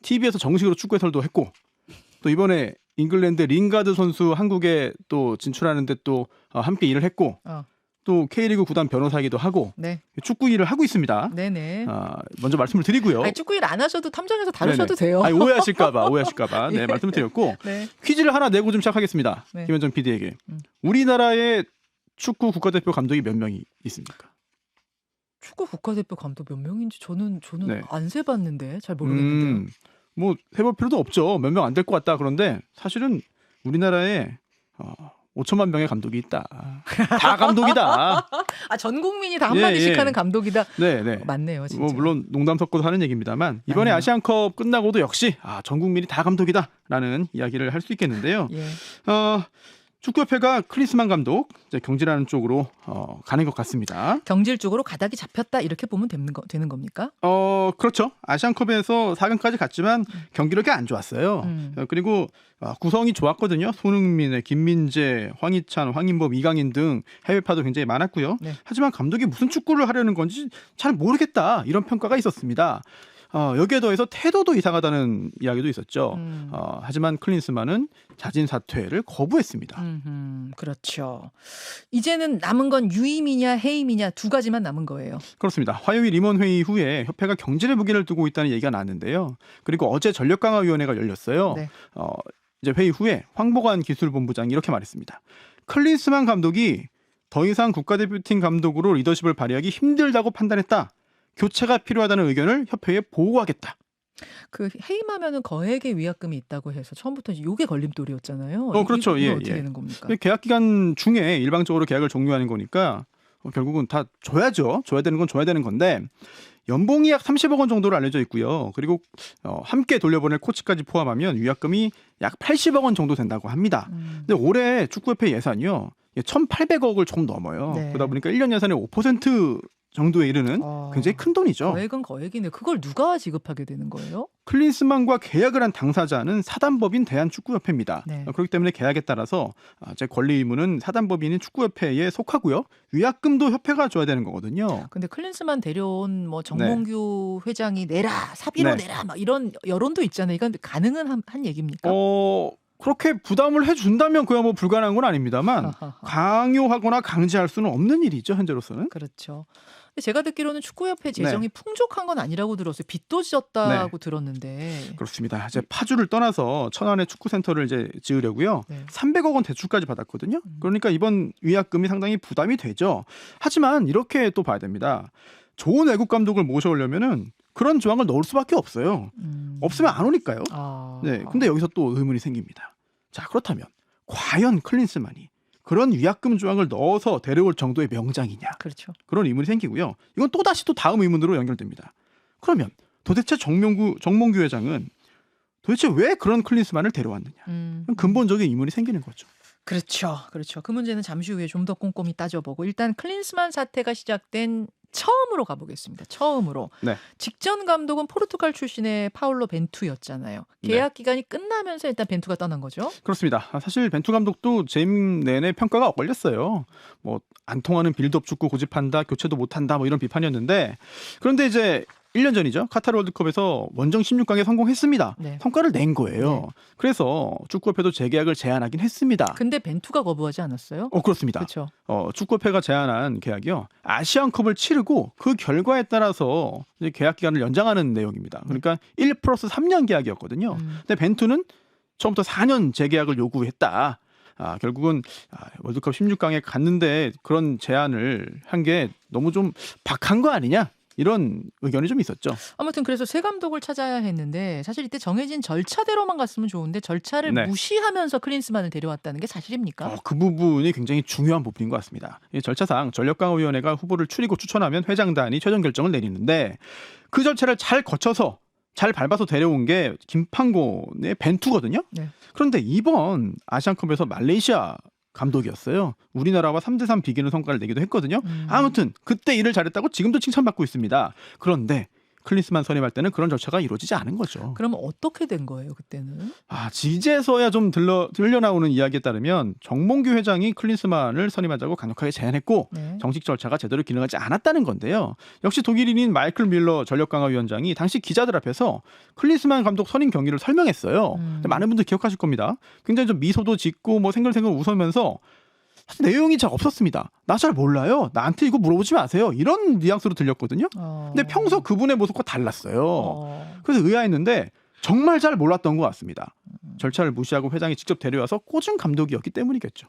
TV에서 정식으로 축구 해설도 했고 또 이번에 잉글랜드 링가드 선수 한국에 또 진출하는데 또 함께 일을 했고 또 K리그 구단 변호사이기도 하고 네. 축구 일을 하고 있습니다. 네네. 먼저 말씀을 드리고요. 축구 일 안 하셔도 탐정에서 다루셔도 네네. 돼요. 오해하실까봐 네, 예. 말씀을 드렸고 네. 퀴즈를 하나 내고 좀 시작하겠습니다. 네. 김현정 PD에게 우리나라의 축구 국가대표 감독이 몇 명이 있습니까? 축구 국가대표 감독 몇 명인지 저는 네. 안 세봤는데 잘 모르겠는데요. 뭐 해볼 필요도 없죠. 몇 명 안 될 것 같다. 그런데 사실은 우리나라에 5천만 명의 감독이 있다. 다 감독이다. 전 국민이 다 한마디씩 하는 감독이다. 네. 맞네요, 진짜. 뭐 물론 농담 섞어서 하는 얘기입니다만 이번에 아시안컵 끝나고도 역시 전 국민이 다 감독이다라는 이야기를 할 수 있겠는데요. 예. 축구협회가 클린스만 감독 이제 경질하는 쪽으로 가는 것 같습니다. 경질 쪽으로 가닥이 잡혔다 이렇게 보면 되는 겁니까? 그렇죠. 아시안컵에서 4강까지 갔지만 경기력이 안 좋았어요. 그리고 구성이 좋았거든요. 손흥민, 김민재, 황희찬, 황인범, 이강인 등 해외파도 굉장히 많았고요. 네. 하지만 감독이 무슨 축구를 하려는 건지 잘 모르겠다 이런 평가가 있었습니다. 여기에 더해서 태도도 이상하다는 이야기도 있었죠. 하지만 클린스만은 자진 사퇴를 거부했습니다. 그렇죠. 이제는 남은 건 유임이냐 해임이냐 두 가지만 남은 거예요. 그렇습니다. 화요일 임원회의 후에 협회가 경질의 무게를 두고 있다는 얘기가 나왔는데요. 그리고 어제 전력강화위원회가 열렸어요. 네. 이제 회의 후에 황보관 기술본부장이 이렇게 말했습니다. 클린스만 감독이 더 이상 국가대표팀 감독으로 리더십을 발휘하기 힘들다고 판단했다. 교체가 필요하다는 의견을 협회에 보고하겠다. 그 해임하면은 거액의 위약금이 있다고 해서 처음부터 이게 걸림돌이었잖아요. 그렇죠. 이거 예, 어떻게 예. 되는 겁니까? 계약 기간 중에 일방적으로 계약을 종료하는 거니까 결국은 다 줘야죠. 줘야 되는 건 줘야 되는 건데 연봉이 약 30억 원 정도로 알려져 있고요. 그리고 함께 돌려보낼 코치까지 포함하면 위약금이 약 80억 원 정도 된다고 합니다. 근데 올해 축구협회 예산이요. 1,800억을 조금 넘어요. 네. 그러다 보니까 1년 예산의 5% 정도에 이르는 굉장히 큰 돈이죠. 거액은 거액이네. 그걸 누가 지급하게 되는 거예요? 클린스만과 계약을 한 당사자는 사단법인 대한축구협회입니다. 네. 그렇기 때문에 계약에 따라서 제 권리 의무는 사단법인인 축구협회에 속하고요. 위약금도 협회가 줘야 되는 거거든요. 근데 클린스만 데려온 뭐 정몽규 회장이 내라, 사비로 내라 막 이런 여론도 있잖아요. 이건 가능한 한 얘기입니까? 그렇게 부담을 해준다면 그야 뭐 불가능한 건 아닙니다만 강요하거나 강제할 수는 없는 일이죠. 현재로서는. 그렇죠. 근데 제가 듣기로는 축구협회 재정이 풍족한 건 아니라고 들었어요. 빚도 졌다고 들었는데. 그렇습니다. 이제 파주를 떠나서 천안에 축구센터를 이제 지으려고요. 300억 원 대출까지 받았거든요. 그러니까 이번 위약금이 상당히 부담이 되죠. 하지만 이렇게 또 봐야 됩니다. 좋은 외국 감독을 모셔오려면은 그런 조항을 넣을 수밖에 없어요. 없으면 안 오니까요. 네, 근데 여기서 또 의문이 생깁니다. 자, 그렇다면 과연 클린스만이 그런 위약금 조항을 넣어서 데려올 정도의 명장이냐? 그렇죠. 그런 의문이 생기고요. 이건 또 다시 또 다음 의문으로 연결됩니다. 그러면 도대체 정몽규 회장은 도대체 왜 그런 클린스만을 데려왔느냐? 근본적인 의문이 생기는 거죠. 그렇죠. 그렇죠. 그 문제는 잠시 후에 좀 더 꼼꼼히 따져보고 일단 클린스만 사태가 시작된 처음으로 가보겠습니다. 처음으로. 네. 직전 감독은 포르투갈 출신의 파울로 벤투였잖아요. 계약 기간이 끝나면서 일단 벤투가 떠난 거죠. 그렇습니다. 사실 벤투 감독도 재임 내내 평가가 엇갈렸어요. 뭐 안 통하는 빌드업 축구 고집한다, 교체도 못한다, 뭐 이런 비판이었는데 그런데 이제 1년 전이죠. 카타르 월드컵에서 원정 16강에 성공했습니다. 성과를 낸 거예요. 그래서 축구협회도 재계약을 제안하긴 했습니다. 근데 벤투가 거부하지 않았어요? 그렇습니다. 그렇죠. 축구협회가 제안한 계약이요. 아시안컵을 치르고 그 결과에 따라서 이제 계약 기간을 연장하는 내용입니다. 그러니까 1+3년 계약이었거든요. 근데 벤투는 처음부터 4년 재계약을 요구했다. 결국은 월드컵 16강에 갔는데 그런 제안을 한 게 너무 좀 박한 거 아니냐? 이런 의견이 좀 있었죠. 아무튼 그래서 새 감독을 찾아야 했는데 사실 이때 정해진 절차대로만 갔으면 좋은데 절차를 무시하면서 클린스만을 데려왔다는 게 사실입니까? 그 부분이 굉장히 중요한 부분인 것 같습니다. 이 절차상 전력강화위원회가 후보를 추리고 추천하면 회장단이 최종 결정을 내리는데 그 절차를 잘 거쳐서 잘 밟아서 데려온 게 김판곤의 벤투거든요. 그런데 이번 아시안컵에서 말레이시아 감독이었어요. 우리나라와 3대3 비기는 성과를 내기도 했거든요. 아무튼 그때 일을 잘했다고 지금도 칭찬받고 있습니다. 그런데 클린스만 선임할 때는 그런 절차가 이루어지지 않은 거죠. 그럼 어떻게 된 거예요, 그때는? 이제서야 좀 들려나오는 이야기에 따르면 정몽규 회장이 클린스만을 선임하자고 강력하게 제안했고 정식 절차가 제대로 기능하지 않았다는 건데요. 역시 독일인인 마이클 밀러 전력강화위원장이 당시 기자들 앞에서 클린스만 감독 선임 경위를 설명했어요. 많은 분들 기억하실 겁니다. 굉장히 좀 미소도 짓고 뭐 생글생글 웃으면서 사실 내용이 잘 없었습니다. 나 잘 몰라요. 나한테 이거 물어보지 마세요. 이런 뉘앙스로 들렸거든요. 근데 평소 그분의 모습과 달랐어요. 그래서 의아했는데 정말 잘 몰랐던 것 같습니다. 절차를 무시하고 회장이 직접 데려와서 꽂은 감독이었기 때문이겠죠.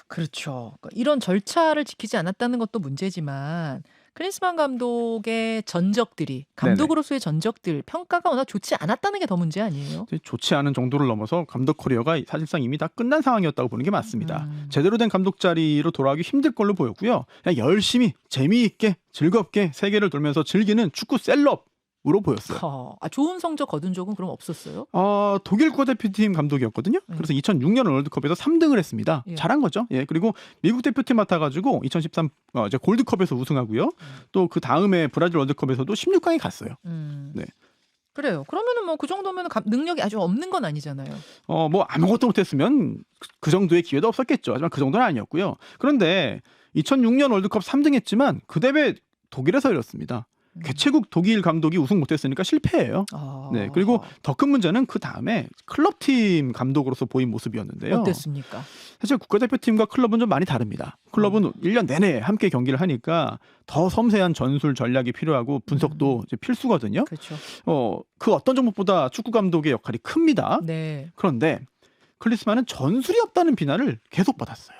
그렇죠. 이런 절차를 지키지 않았다는 것도 문제지만 클린스만 감독의 전적들이 감독으로서의 전적들 평가가 워낙 좋지 않았다는 게 더 문제 아니에요? 좋지 않은 정도를 넘어서 감독 커리어가 사실상 이미 다 끝난 상황이었다고 보는 게 맞습니다. 제대로 된 감독 자리로 돌아가기 힘들 걸로 보였고요. 그냥 열심히 재미있게 즐겁게 세계를 돌면서 즐기는 축구 셀럽으로 보였어요. 좋은 성적 거둔 적은 그럼 없었어요? 독일 국가대표팀 감독이었거든요. 그래서 2006년 월드컵에서 3등을 했습니다. 잘한 거죠. 그리고 미국 대표팀 맡아가지고 2013 이제 골드컵에서 우승하고요. 또 그 다음에 브라질 월드컵에서도 16강에 갔어요. 네. 그래요. 그러면은 뭐 그 정도면 능력이 아주 없는 건 아니잖아요. 뭐 아무것도 못했으면 그 정도의 기회도 없었겠죠. 하지만 그 정도는 아니었고요. 그런데 2006년 월드컵 3등했지만 그 대회 독일에서 열렸습니다. 개최국 독일 감독이 우승 못했으니까 실패예요. 네, 그리고 더 큰 문제는 그 다음에 클럽팀 감독으로서 보인 모습이었는데요. 어땠습니까? 사실 국가대표팀과 클럽은 좀 많이 다릅니다. 클럽은 1년 내내 함께 경기를 하니까 더 섬세한 전술 전략이 필요하고 분석도 이제 필수거든요. 그렇죠. 그 어떤 종목보다 축구 감독의 역할이 큽니다. 그런데 클린스만은 전술이 없다는 비난을 계속 받았어요.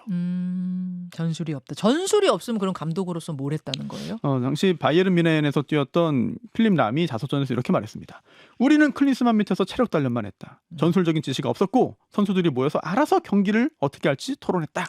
전술이 없다. 전술이 없으면 그럼 감독으로서 뭘 했다는 거예요? 당시 바이에른 뮌헨에서 뛰었던 필립 람이 자서전에서 이렇게 말했습니다. 우리는 클린스만 밑에서 체력 단련만 했다. 전술적인 지시가 없었고 선수들이 모여서 알아서 경기를 어떻게 할지 토론했다.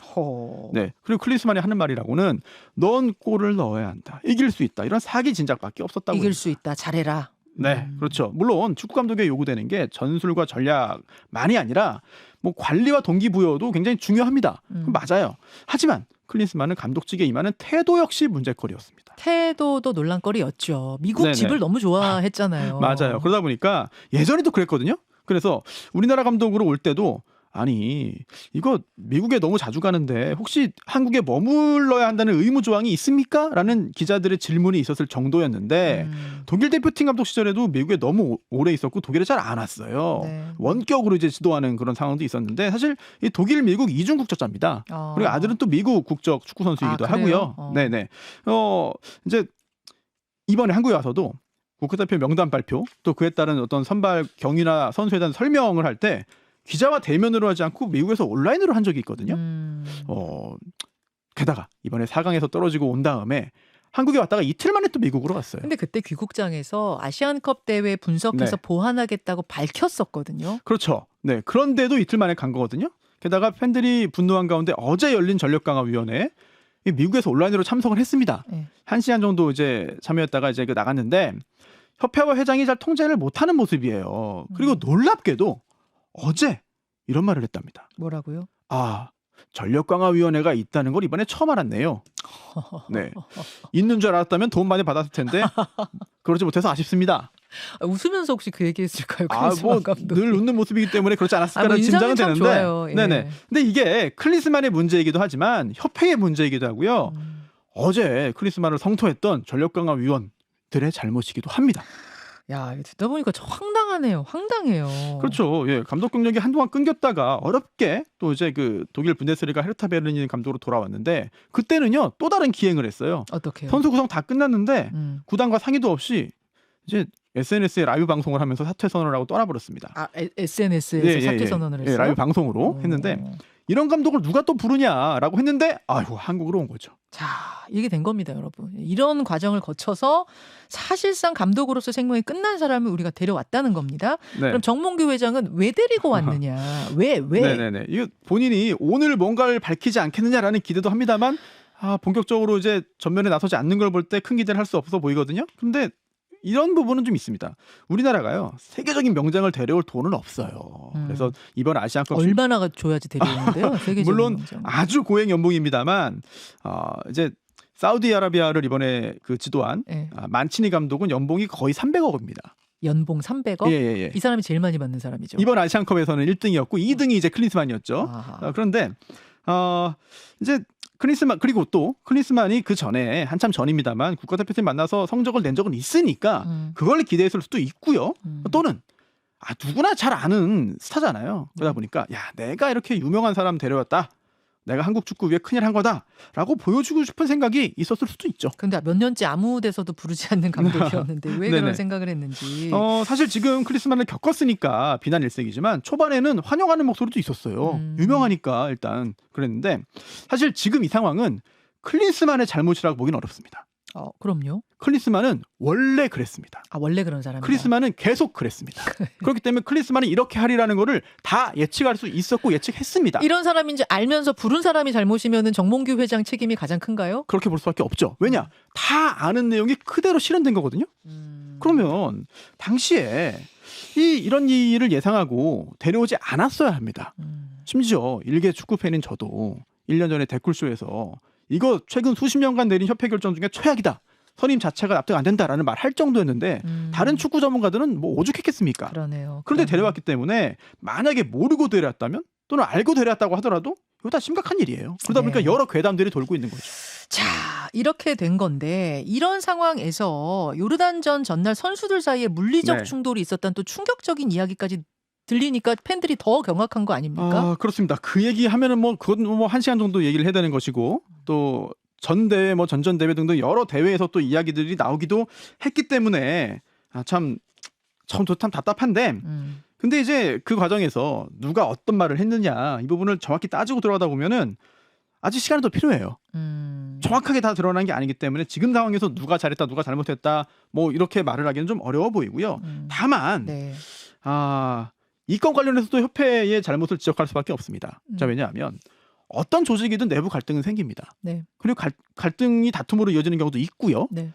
네. 그리고 클린스만이 하는 말이라고는 넌 골을 넣어야 한다. 이길 수 있다. 이런 사기 진작밖에 없었다고. 이길 수 있다. 잘해라. 네, 그렇죠. 물론 축구 감독에 요구되는 게 전술과 전략만이 아니라 뭐 관리와 동기부여도 굉장히 중요합니다. 맞아요. 하지만 클린스만은 감독직에 임하는 태도 역시 문제거리였습니다. 태도도 논란거리였죠. 미국 네네. 집을 너무 좋아했잖아요. 맞아요. 그러다 보니까 예전에도 그랬거든요. 그래서 우리나라 감독으로 올 때도 아니 이거 미국에 너무 자주 가는데 혹시 한국에 머물러야 한다는 의무 조항이 있습니까? 라는 기자들의 질문이 있었을 정도였는데 독일 대표팀 감독 시절에도 미국에 너무 오래 있었고 독일에 잘 안 왔어요. 네. 원격으로 이제 지도하는 그런 상황도 있었는데 사실 이 독일 미국 이중 국적자입니다. 그리고 아들은 또 미국 국적 축구 선수이기도 하고요. 네네. 이제 이번에 한국에 와서도 국가대표 명단 발표 또 그에 따른 어떤 선발 경위나 선수에 대한 설명을 할 때 기자와 대면으로 하지 않고 미국에서 온라인으로 한 적이 있거든요. 게다가 이번에 4강에서 떨어지고 온 다음에 한국에 왔다가 이틀 만에 또 미국으로 갔어요. 근데 그때 귀국장에서 아시안컵 대회 분석해서 네. 보완하겠다고 밝혔었거든요. 그렇죠. 네, 그런데도 이틀 만에 간 거거든요. 게다가 팬들이 분노한 가운데 어제 열린 전력강화위원회 미국에서 온라인으로 참석을 했습니다. 네. 1시간 정도 이제 참여했다가 이제 나갔는데 협회와 회장이 잘 통제를 못하는 모습이에요. 그리고 놀랍게도 어제 이런 말을 했답니다. 뭐라고요? 전력강화위원회가 있다는 걸 이번에 처음 알았네요. 네, 있는 줄 알았다면 돈 많이 받았을 텐데 그러지 못해서 아쉽습니다. 웃으면서 혹시 그 얘기했을까요? 늘 웃는 모습이기 때문에 그렇지 않았을까라는 짐작은 되는데. 좋아요. 예. 네네. 근데 이게 클린스만의 문제이기도 하지만 협회의 문제이기도 하고요. 어제 클린스만을 성토했던 전력강화위원들의 잘못이기도 합니다. 야, 듣다 보니까 황당하네요. 황당해요. 그렇죠. 예, 감독 경력이 한동안 끊겼다가 어렵게 또 이제 그 독일 분데스리가 헤르타 베르린 감독으로 돌아왔는데 그때는요 또 다른 기행을 했어요. 어떻게요? 선수 구성 다 끝났는데 구단과 상의도 없이 이제 SNS에 라이브 방송을 하면서 사퇴 선언을 하고 떠나버렸습니다. SNS에서 사퇴 선언을 했어요? 라이브 방송으로 했는데 이런 감독을 누가 또 부르냐라고 했는데 한국으로 온 거죠. 자, 이게 된 겁니다, 여러분. 이런 과정을 거쳐서 사실상 감독으로서 생명이 끝난 사람을 우리가 데려왔다는 겁니다. 네. 그럼 정몽규 회장은 왜 데리고 왔느냐? 왜? 네네네. 이거 본인이 오늘 뭔가를 밝히지 않겠느냐라는 기대도 합니다만 본격적으로 이제 전면에 나서지 않는 걸 볼 때 큰 기대를 할 수 없어 보이거든요. 근데 이런 부분은 좀 있습니다. 우리나라가요 세계적인 명장을 데려올 돈은 없어요. 그래서 이번 아시안컵 얼마나 줘야지 데려오는데요? 세계적인 물론 명장. 아주 고액 연봉입니다만 이제 사우디아라비아를 이번에 그 지도한 만치니 감독은 연봉이 거의 300억입니다. 연봉 300억? 예. 이 사람이 제일 많이 받는 사람이죠. 이번 아시안컵에서는 1등이었고 2등이 이제 클린스만이었죠. 그런데 이제 클린스만 그리고 또 클린스만이 그 전에 한참 전입니다만 국가대표팀 만나서 성적을 낸 적은 있으니까 그걸 기대했을 수도 있고요. 또는 누구나 잘 아는 스타잖아요. 그러다 보니까 내가 이렇게 유명한 사람 데려왔다. 내가 한국 축구 위에 큰일 한 거다라고 보여주고 싶은 생각이 있었을 수도 있죠. 근데 몇 년째 아무 데서도 부르지 않는 감독이었는데 왜 그런 생각을 했는지. 사실 지금 클린스만을 겪었으니까 비난 일색이지만 초반에는 환영하는 목소리도 있었어요. 유명하니까 일단 그랬는데 사실 지금 이 상황은 클린스만의 잘못이라고 보기는 어렵습니다. 그럼요. 클린스만은 원래 그랬습니다. 원래 그런 사람이다. 클린스만은 계속 그랬습니다. 그렇기 때문에 클린스만이 이렇게 하리라는 거를 다 예측할 수 있었고 예측했습니다. 이런 사람인지 알면서 부른 사람이 잘못이면은 정몽규 회장 책임이 가장 큰가요? 그렇게 볼 수밖에 없죠. 왜냐? 다 아는 내용이 그대로 실현된 거거든요. 그러면 당시에 이런 일을 예상하고 데려오지 않았어야 합니다. 심지어 일개 축구 팬인 저도 1년 전에 댓글쇼에서 이거 최근 수십 년간 내린 협회 결정 중에 최악이다. 선임 자체가 납득 안 된다라는 말 할 정도였는데 다른 축구 전문가들은 뭐 오죽했겠습니까? 그러네요. 그런데 데려왔기 때문에 만약에 모르고 데려왔다면 또는 알고 데려왔다고 하더라도 이거 다 심각한 일이에요. 그러다 보니까 여러 괴담들이 돌고 있는 거죠. 자, 이렇게 된 건데 이런 상황에서 요르단전 전날 선수들 사이에 물리적 충돌이 있었다는 또 충격적인 이야기까지 들리니까 팬들이 더 경악한 거 아닙니까? 그렇습니다. 그 얘기 하면은 그건 1시간 정도 얘기를 해야 되는 것이고 또 전대회 전전대회 등등 여러 대회에서 또 이야기들이 나오기도 했기 때문에 참 답답한데 근데 이제 그 과정에서 누가 어떤 말을 했느냐 이 부분을 정확히 따지고 들어가다 보면은 아직 시간이 더 필요해요. 정확하게 다 드러난 게 아니기 때문에 지금 상황에서 누가 잘했다 누가 잘못했다 뭐 이렇게 말을 하기는 좀 어려워 보이고요. 다만 네. 이 건 관련해서도 협회의 잘못을 지적할 수밖에 없습니다. 자, 왜냐하면 어떤 조직이든 내부 갈등은 생깁니다. 네. 그리고 갈등이 다툼으로 이어지는 경우도 있고요. 네.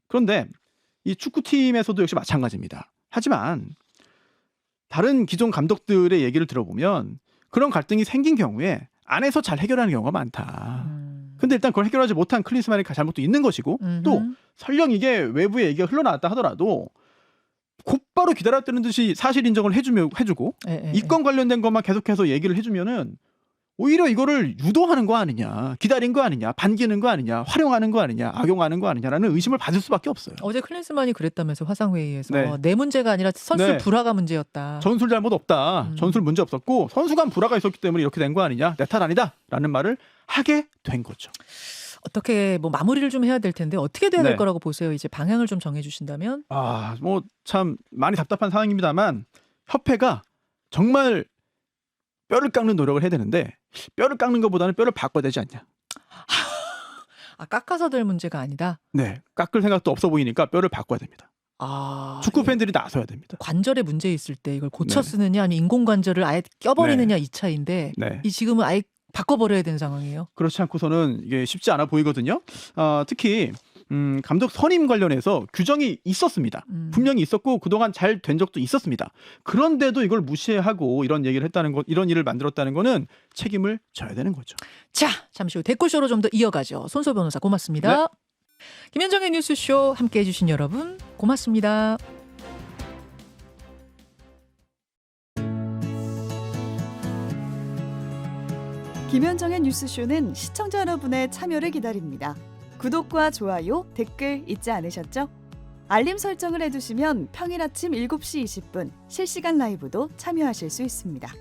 그런데 이 축구팀에서도 역시 마찬가지입니다. 하지만 다른 기존 감독들의 얘기를 들어보면 그런 갈등이 생긴 경우에 안에서 잘 해결하는 경우가 많다. 근데 일단 그걸 해결하지 못한 클린스만의 잘못도 있는 것이고 또 설령 이게 외부에 얘기가 흘러나왔다 하더라도 곧바로 기다렸다는 듯이 사실 인정을 해주고 이 건 관련된 것만 계속해서 얘기를 해주면은 오히려 이거를 유도하는 거 아니냐, 기다린 거 아니냐, 반기는 거 아니냐, 활용하는 거 아니냐, 악용하는 거 아니냐라는 의심을 받을 수밖에 없어요. 어제 클린스만이 그랬다면서 화상회의에서 네. 내 문제가 아니라 선수 불화가 문제였다. 전술 잘못 없다. 전술 문제 없었고 선수 간 불화가 있었기 때문에 이렇게 된 거 아니냐, 내 탓 아니다라는 말을 하게 된 거죠. 어떻게 뭐 마무리를 좀 해야 될 텐데 어떻게 돼야 될 거라고 보세요? 이제 방향을 좀 정해주신다면? 뭐 참 많이 답답한 상황입니다만 협회가 정말 뼈를 깎는 노력을 해야 되는데 뼈를 깎는 것보다는 뼈를 바꿔야 되지 않냐. 깎아서 될 문제가 아니다. 네, 깎을 생각도 없어 보이니까 뼈를 바꿔야 됩니다. 축구 팬들이 나서야 됩니다. 관절에 문제 있을 때 이걸 고쳐 쓰느냐 아니면 인공관절을 아예 껴버리느냐 이 차이인데 이 지금은 아예 바꿔버려야 되는 상황이에요. 그렇지 않고서는 이게 쉽지 않아 보이거든요. 특히 감독 선임 관련해서 규정이 있었습니다. 분명히 있었고 그동안 잘 된 적도 있었습니다. 그런데도 이걸 무시하고 이런 얘기를 했다는 것, 이런 일을 만들었다는 거는 책임을 져야 되는 거죠. 자, 잠시 후 댓글쇼로 좀 더 이어가죠. 손소 변호사 고맙습니다. 네. 김현정의 뉴스쇼 함께해 주신 여러분 고맙습니다. 김현정의 뉴스쇼는 시청자 여러분의 참여를 기다립니다. 구독과 좋아요, 댓글 잊지 않으셨죠? 알림 설정을 해두시면 평일 아침 7시 20분 실시간 라이브도 참여하실 수 있습니다.